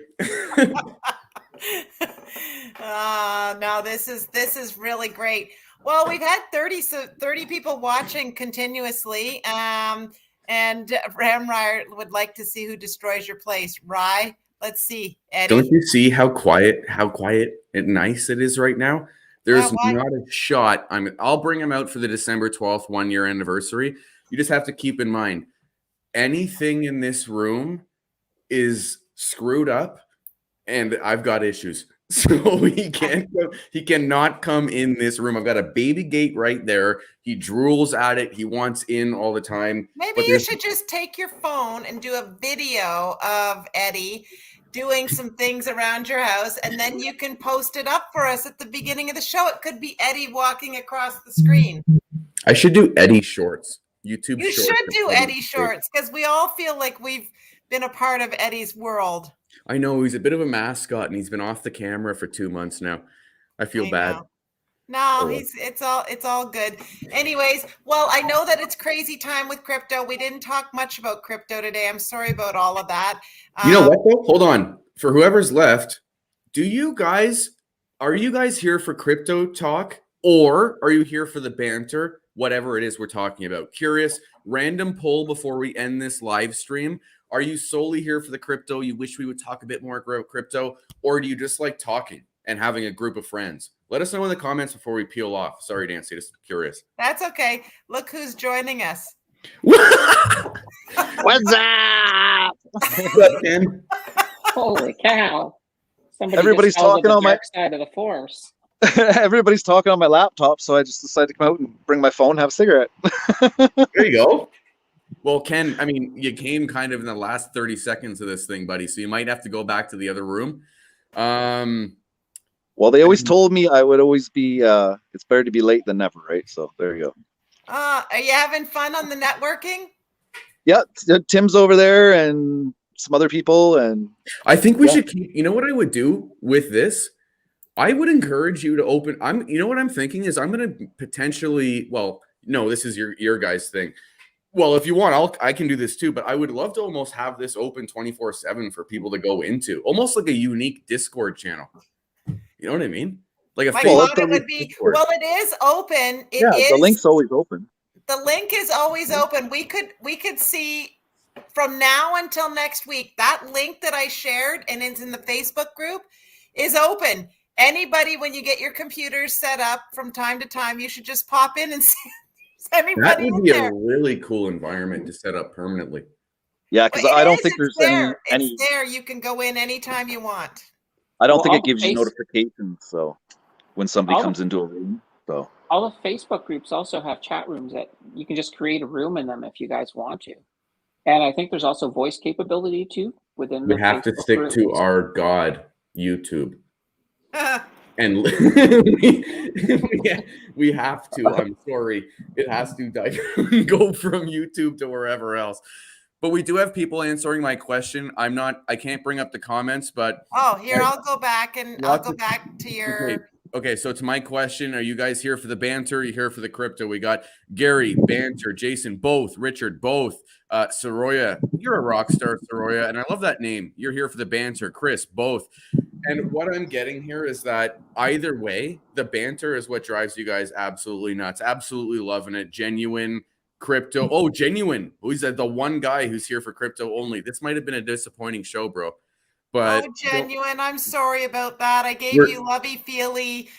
No, this is really great. Well, we've had 30 people watching continuously. And Ramrye would like to see who destroys your place. Rye, let's see. Eddie. Don't you see how quiet and nice it is right now? There's not a shot. I'll bring him out for the December 12th 1-year anniversary. You just have to keep in mind, anything in this room is screwed up, and I've got issues. So he cannot come in this room. I've got a baby gate right there. He drools at it. He wants in all the time. Maybe you should just take your phone and do a video of Eddie doing some things around your house, and then you can post it up for us at the beginning of the show. It could be Eddie walking across the screen. I should do Eddie shorts. You should do Eddie shorts, because we all feel like we've been a part of Eddie's world. I know he's a bit of a mascot, and he's been off the camera for 2 months now. I feel bad. No, it's all good. Anyways, well, I know that it's crazy time with crypto. We didn't talk much about crypto today. I'm sorry about all of that. You know what though? Hold on. For whoever's left, are you guys here for crypto talk, or are you here for the banter? Whatever it is we're talking about. Curious, random poll before we end this live stream. Are you solely here for the crypto? You wish we would talk a bit more about crypto, or do you just like talking and having a group of friends? Let us know in the comments before we peel off. Sorry, Nancy, just curious. That's okay. Look who's joining us. What's up? What's up, Ken? Holy cow. Everybody's talking on my side of the force. Everybody's talking on my laptop, so I just decided to come out and bring my phone and have a cigarette. There you go. Well, Ken, I mean, you came kind of in the last 30 seconds of this thing, buddy, so you might have to go back to the other room. Well, they always told me I would always be, it's better to be late than never, right? So there you go. Are you having fun on the networking? Yeah, Tim's over there and some other people. And I think we should keep, you know what I would do with this? I would encourage you to open, you know what I'm thinking is I'm going to potentially, well, no, this is your guys' thing. Well, if you want, I can do this too, but I would love to almost have this open 24/7 for people to go into, almost like a unique Discord channel. You know what I mean? Like a it would be Discord. Well, it is open. The link's always open. The link is always open. We could see from now until next week, that link that I shared and it's in the Facebook group is open. Anybody, when you get your computers set up from time to time, you should just pop in and see. That would be a really cool environment to set up permanently. Yeah, because I don't think there's any. It's there. You can go in anytime you want. I don't think it gives you notifications. So when somebody comes into a room, so all the Facebook groups also have chat rooms that you can just create a room in them if you guys want to. And I think there's also voice capability too within. We have to stick to our God, YouTube. And we have to. I'm sorry. It has to go from YouTube to wherever else. But we do have people answering my question. I can't bring up the comments, but I'll go back and I'll go back to your. Okay, so to my question, are you guys here for the banter? Are you here for the crypto? We got Gary, banter, Jason, both, Richard, both, Soroya, you're a rock star, Soroya, and I love that name. You're here for the banter, Chris, both. And what I'm getting here is that either way, the banter is what drives you guys absolutely nuts. Absolutely loving it. Genuine crypto. Oh, genuine. Who's the one guy who's here for crypto only? This might have been a disappointing show, bro. But Genuine. I'm sorry about that. I gave We're- you lovey-feely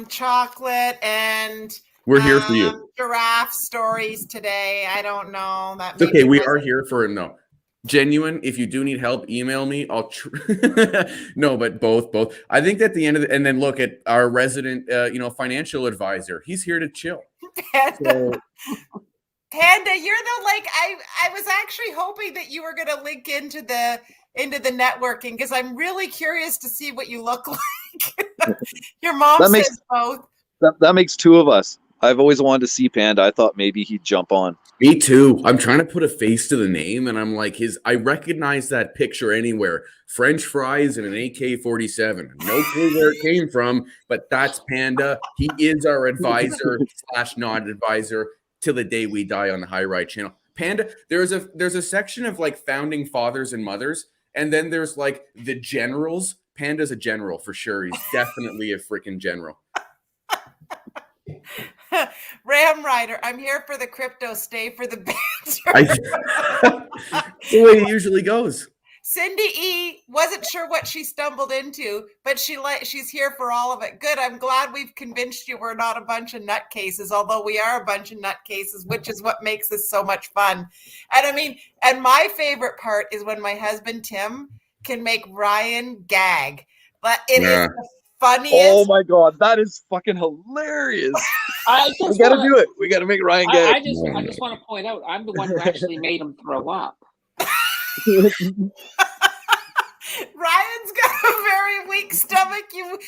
chocolate and we're here for you. giraffe stories today. I don't know. It's okay. We are here for it. No. Genuine. If you do need help, email me. I'll no, but both. I think at the end of and then look at our resident financial advisor. He's here to chill. Panda, you're the I was actually hoping that you were going to link into the networking, because I'm really curious to see what you look like. Your mom says both. That makes two of us. I've always wanted to see Panda. I thought maybe he'd jump on. Me too. I'm trying to put a face to the name, and I'm like, I recognize that picture anywhere. French fries and an AK-47. No clue where it came from, but that's Panda. He is our advisor / not advisor till the day we die on the High Ride channel. Panda, there's a section of like founding fathers and mothers, and then there's like the generals. Panda's a general for sure. He's definitely a freaking general. Ram Rider, I'm here for the crypto, stay for the banter. The way it usually goes. Cindy E wasn't sure what she stumbled into, but she's here for all of it. Good. I'm glad we've convinced you we're not a bunch of nutcases, although we are a bunch of nutcases, which is what makes this so much fun. And I mean, and my favorite part is when my husband Tim can make Ryan gag. But it is the funniest. Oh my god, that is fucking hilarious. We gotta do it. We gotta make Ryan gag. I just want to point out, I'm the one who actually made him throw up. Ryan's got a very weak stomach. You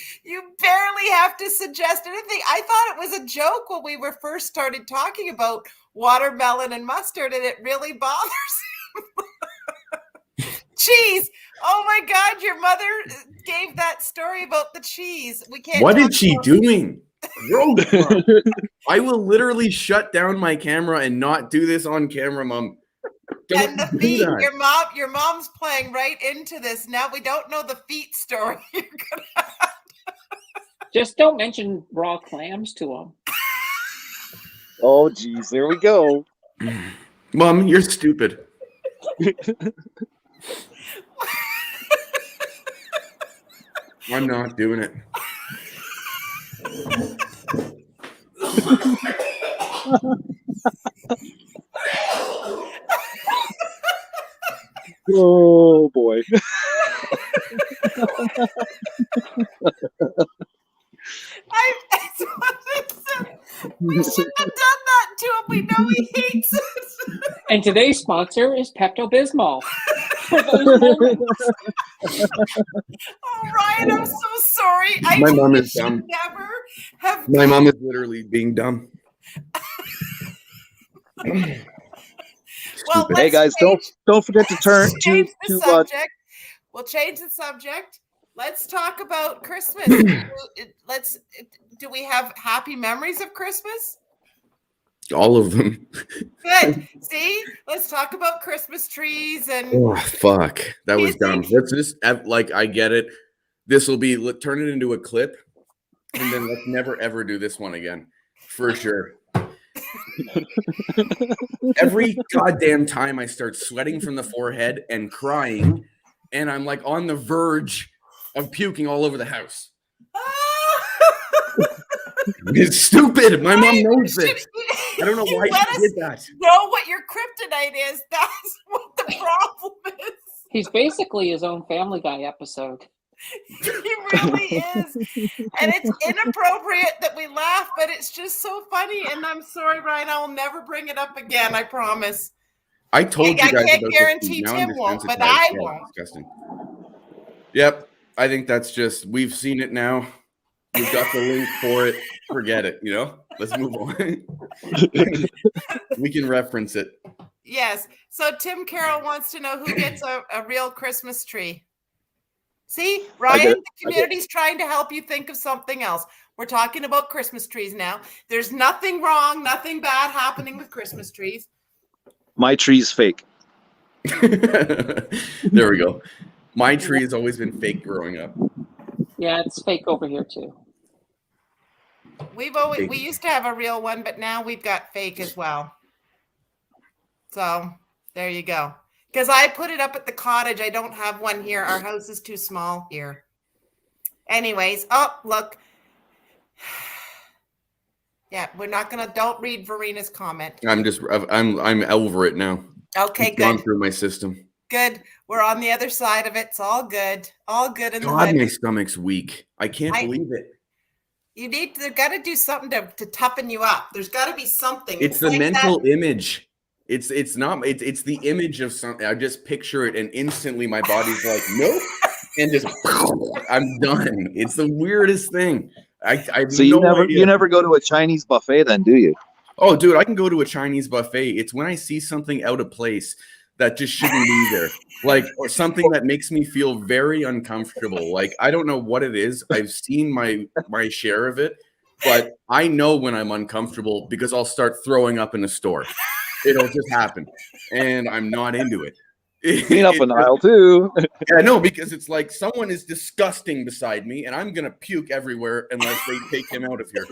barely have to suggest anything. I thought it was a joke when we were first started talking about watermelon and mustard, and it really bothers him. Cheese. Oh my God, your mother gave that story about the cheese. We can't. What is she doing? I will literally shut down my camera and not do this on camera, Mom. And the feet, your mom's playing right into this. Now we don't know the feet story. Just don't mention raw clams to him. Oh geez, there we go. Mom, you're stupid. I'm not doing it. Oh boy. We shouldn't have done that to him. We know he hates it. And today's sponsor is Pepto-Bismol. For those moments. Oh, Ryan, I'm so sorry. My mom is dumb. Never have. My mom is literally being dumb. Well, hey guys, don't forget to turn to subject. We'll change the subject. Let's talk about Christmas. Do we have happy memories of Christmas? All of them. Good. See, let's talk about Christmas trees and. Oh fuck, that was dumb. Let's just I get it. This will be turn it into a clip, and then let's never ever do this one again, for sure. Every goddamn time I start sweating from the forehead and crying, and I'm like on the verge of puking all over the house. It's stupid. My mom knows this. I don't know why she did that. Know what your kryptonite is. That's what the problem is. He's basically his own Family Guy episode. He really is. And it's inappropriate that we laugh, but it's just so funny. And I'm sorry, Ryan, I'll never bring it up again. I promise. I told you guys. I can't guarantee Tim won't, but I won't. Disgusting. Yep. I think that's just, we've seen it now. We've got the link for it. Forget it, Let's move on. We can reference it. Yes. So Tim Carroll wants to know who gets a real Christmas tree. See, Ryan, the community's trying to help you think of something else. We're talking about Christmas trees now. There's nothing wrong, nothing bad happening with Christmas trees. My tree's fake. There we go. My tree has always been fake growing up. Yeah, it's fake over here too. We used to have a real one, but now we've got fake as well. So there you go. Because I put it up at the cottage. I don't have one here. Our house is too small here. Anyways, oh, look. Yeah, we're not going to, don't read Verena's comment. I'm over it now. Okay, It's gone good. through my system. Good. We're on the other side of it. It's all good. All good in the God, hood. my stomach's weak. I can't believe it. They've got to do something to toughen you up. There's got to be something. It's the mental image. It's the image of something. I just picture it and instantly my body's like, nope. And just I'm done. It's the weirdest thing. So you never go to a Chinese buffet then, do you? Oh, dude, I can go to a Chinese buffet. It's when I see something out of place that just shouldn't be there. Like, or something that makes me feel very uncomfortable. Like, I don't know what it is. I've seen my share of it, but I know when I'm uncomfortable because I'll start throwing up in the store. It'll just happen. And I'm not into it. Clean up an aisle too. Yeah, no, because it's like someone is disgusting beside me and I'm going to puke everywhere unless they take him out of here.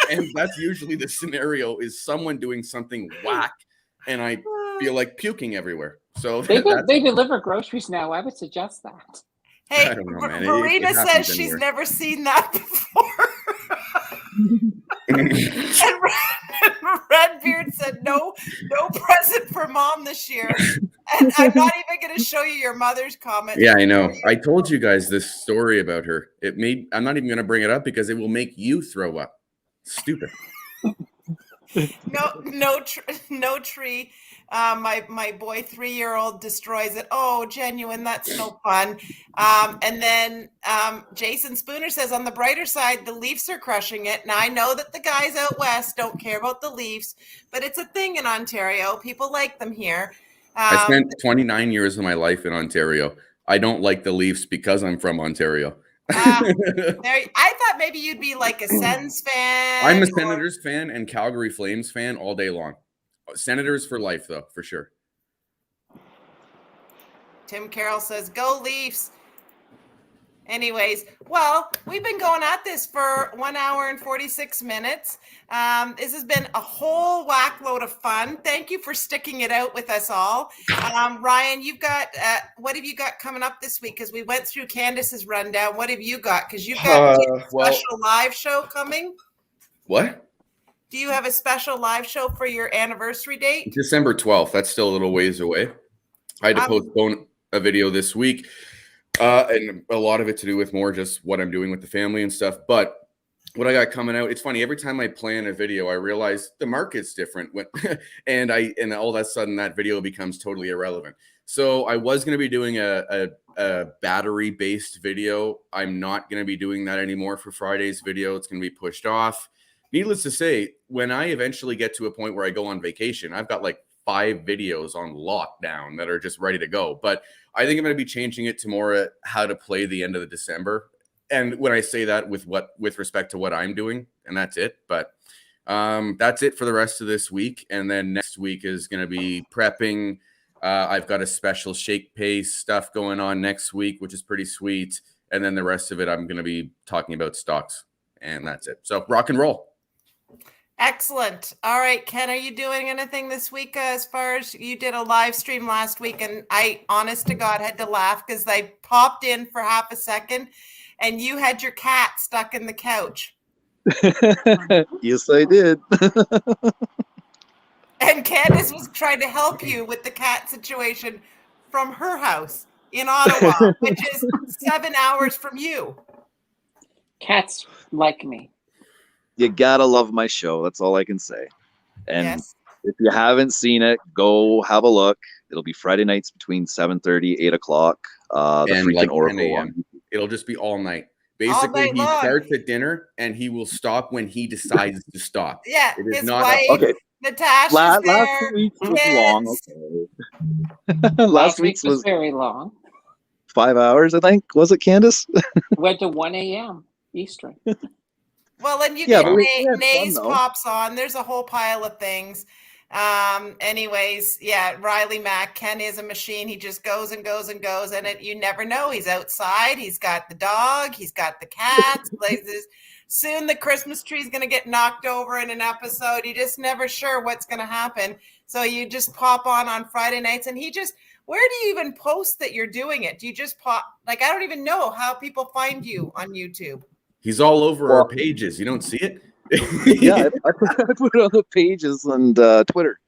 And that's usually the scenario, is someone doing something whack and I feel like puking everywhere. So they deliver groceries now. I would suggest that. Hey, I don't know, man. Verena says she's never seen that before. And Redbeard said, no present for mom this year. And I'm not even going to show you your mother's comment. Yeah, I know. I told you guys this story about her. I'm not even going to bring it up because it will make you throw up. Stupid. No tree. My boy 3-year-old destroys it. Oh, genuine. That's no fun. And then Jason Spooner says, on the brighter side, the Leafs are crushing it. Now, I know that the guys out west don't care about the Leafs, but it's a thing in Ontario. People like them here. I spent 29 years of my life in Ontario. I don't like the Leafs because I'm from Ontario. I thought maybe you'd be like a Sens fan. I'm a Senators fan and Calgary Flames fan all day long. Senators for life, though, for sure. Tim Carroll says, go Leafs. Anyways, well, we've been going at this for 1 hour and 46 minutes. This has been a whole whack load of fun. Thank you for sticking it out with us all. Ryan, you've got, what have you got coming up this week? Because we went through Candace's rundown. What have you got? Because you've got a special live show coming. What? Do you have a special live show for your anniversary date? December 12th. That's still a little ways away. I had to postpone a video this week. And a lot of it to do with more just what I'm doing with the family and stuff. But what I got coming out, it's funny. Every time I plan a video, I realize the market's different. And all of a sudden that video becomes totally irrelevant. So I was going to be doing a battery-based video. I'm not going to be doing that anymore for Friday's video. It's going to be pushed off. Needless to say, when I eventually get to a point where I go on vacation, I've got like 5 videos on lockdown that are just ready to go. But I think I'm going to be changing it to more how to play the end of the December. And when I say that with respect to what I'm doing, and that's it. But that's it for the rest of this week. And then next week is going to be prepping. I've got a special Shakepay stuff going on next week, which is pretty sweet. And then the rest of it, I'm going to be talking about stocks. And that's it. So rock and roll. Excellent. All right, Ken, are you doing anything this week as far as you did a live stream last week? And I, honest to God, had to laugh because I popped in for half a second and you had your cat stuck in the couch. Yes, I did. And Candace was trying to help you with the cat situation from her house in Ottawa, which is 7 hours from you. Cats like me. You gotta love my show. That's all I can say. And yes. If you haven't seen it, go have a look. It'll be Friday nights between 7:30, 8 o'clock. The and freaking like Oracle. It'll just be all night. Basically, all night long. Starts at dinner and he will stop when he decides to stop. Yeah, it is his not wife, okay. Natasha's Last there. week was long. Okay. Last week was very long. 5 hours, I think. Was it, Candace? Went to 1 a.m. Eastern. Well, and you Yeah, get Nays pops on. There's a whole pile of things. Anyways, yeah, Riley Mack, Ken is a machine. He just goes and goes and goes, and you never know. He's outside. He's got the dog. He's got the cats. Soon the Christmas tree is going to get knocked over in an episode. You're just never sure what's going to happen. So you just pop on Friday nights, and where do you even post that you're doing it? Do you just pop? Like, I don't even know how people find you on YouTube. He's all over our pages. You don't see it? Yeah, I put it on the pages and Twitter.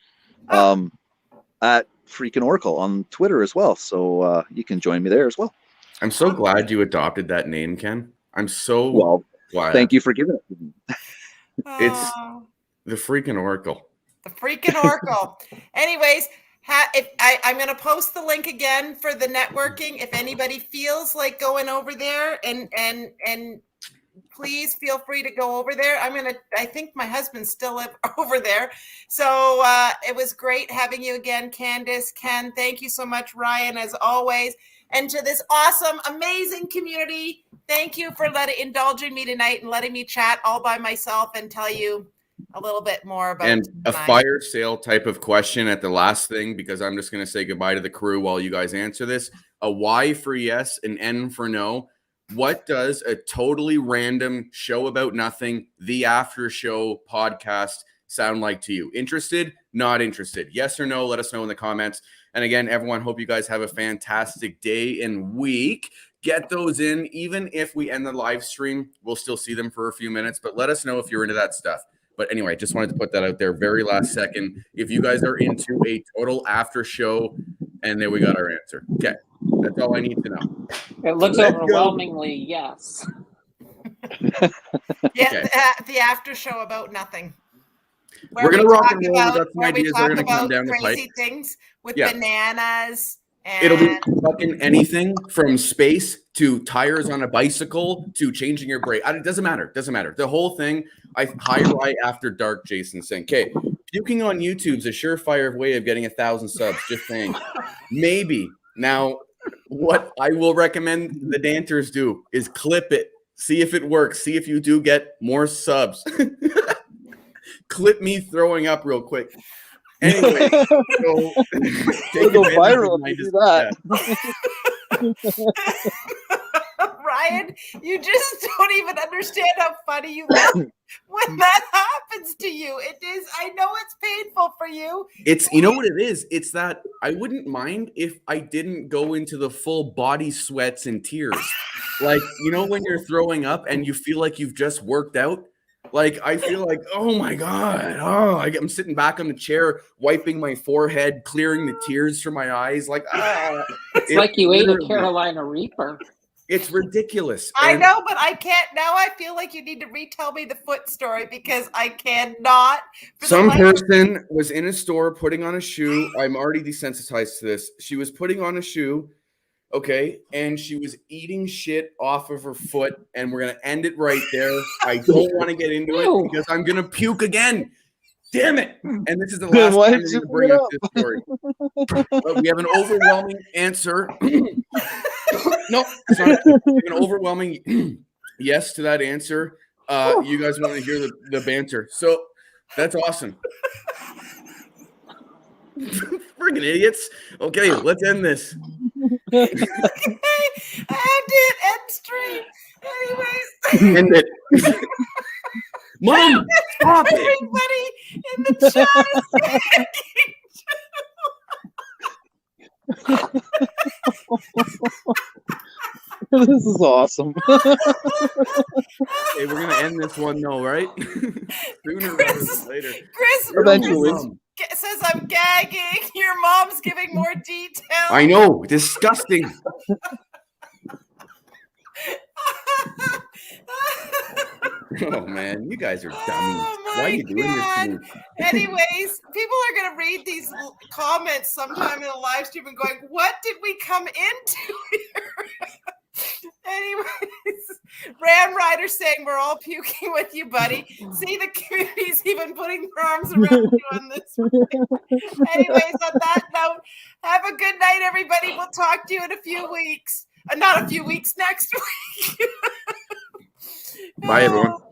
At freaking Oracle on Twitter as well. So you can join me there as well. I'm so glad you adopted that name, Ken. I'm so glad. Thank you for giving it to me. It's the freaking Oracle. The freaking Oracle. Anyways, I'm going to post the link again for the networking. If anybody feels like going over there, and please feel free to go over there. I think my husband's still over there. So it was great having you again, Candace, Ken. Thank you so much, Ryan, as always. And to this awesome, amazing community, thank you for indulging me tonight and letting me chat all by myself and tell you a little bit more about and tonight. A fire sale type of question at the last thing, because I'm just going to say goodbye to the crew while you guys answer this. A Y for yes, an N for no. What does a totally random show about nothing, the after show podcast sound like to you? Interested? Not interested? Yes or no? Let us know in the comments. And again, everyone, hope you guys have a fantastic day and week. Get those in. Even if we end the live stream, we'll still see them for a few minutes, but let us know if you're into that stuff. But anyway, just wanted to put that out there very last second. If you guys are into a total after show, and there we got our answer. Okay. That's all I need to know. It looks overwhelmingly yes. Yeah, the after show about nothing. We're going to rock and roll. We got some ideas that are going to come down the pipe. Crazy things with bananas. And it'll be fucking anything from space to tires on a bicycle to changing your brake. It doesn't matter. Doesn't matter. The whole thing. High after dark, Jason saying, okay, puking on YouTube's a surefire way of getting 1,000 subs. Just saying. Maybe. Now, what I will recommend the Danters do is clip it. See if it works. See if you do get more subs. Clip me throwing up real quick. Anyway, so go viral if you do that. Ryan, you just don't even understand how funny you look when that happens to you. It is, I know it's painful for you. It's, you know what it is? It's that I wouldn't mind if I didn't go into the full body sweats and tears. Like, you know, when you're throwing up and you feel like you've just worked out. Like, I feel like, oh my God. Oh, I'm sitting back on the chair, wiping my forehead, clearing the tears from my eyes. Like, it's like you ate a Carolina Reaper. It's ridiculous. I know, but I can't. Now I feel like you need to retell me the foot story because I cannot. Some person was in a store putting on a shoe. I'm already desensitized to this. She was putting on a shoe. Okay, and she was eating shit off of her foot, and we're going to end it right there. I don't want to get into it because I'm going to puke again. Damn it. And this is the last time we're going to bring up this story. But we have an overwhelming answer. No, sorry. An overwhelming yes to that answer. You guys want to hear the banter. So that's awesome. Friggin' idiots. Okay, let's end this. I did end stream. Anyways. End it. Mom, stop Everybody in the chat is This is awesome. Okay, we're gonna end this one though, right? Sooner rather than later. Chris Eventually. says I'm gagging. Your mom's giving more details. I know, disgusting. Oh man, you guys are dummies. Why are you doing this to me? Anyways, people are gonna read these comments sometime in the live stream and going, "What did we come into here?" Anyways, Ram Rider saying we're all puking with you, buddy. See, the community's even putting their arms around you on this. Anyways, on that note, have a good night, everybody. We'll talk to you in a few weeks. Not a few weeks, next week. Bye, everyone.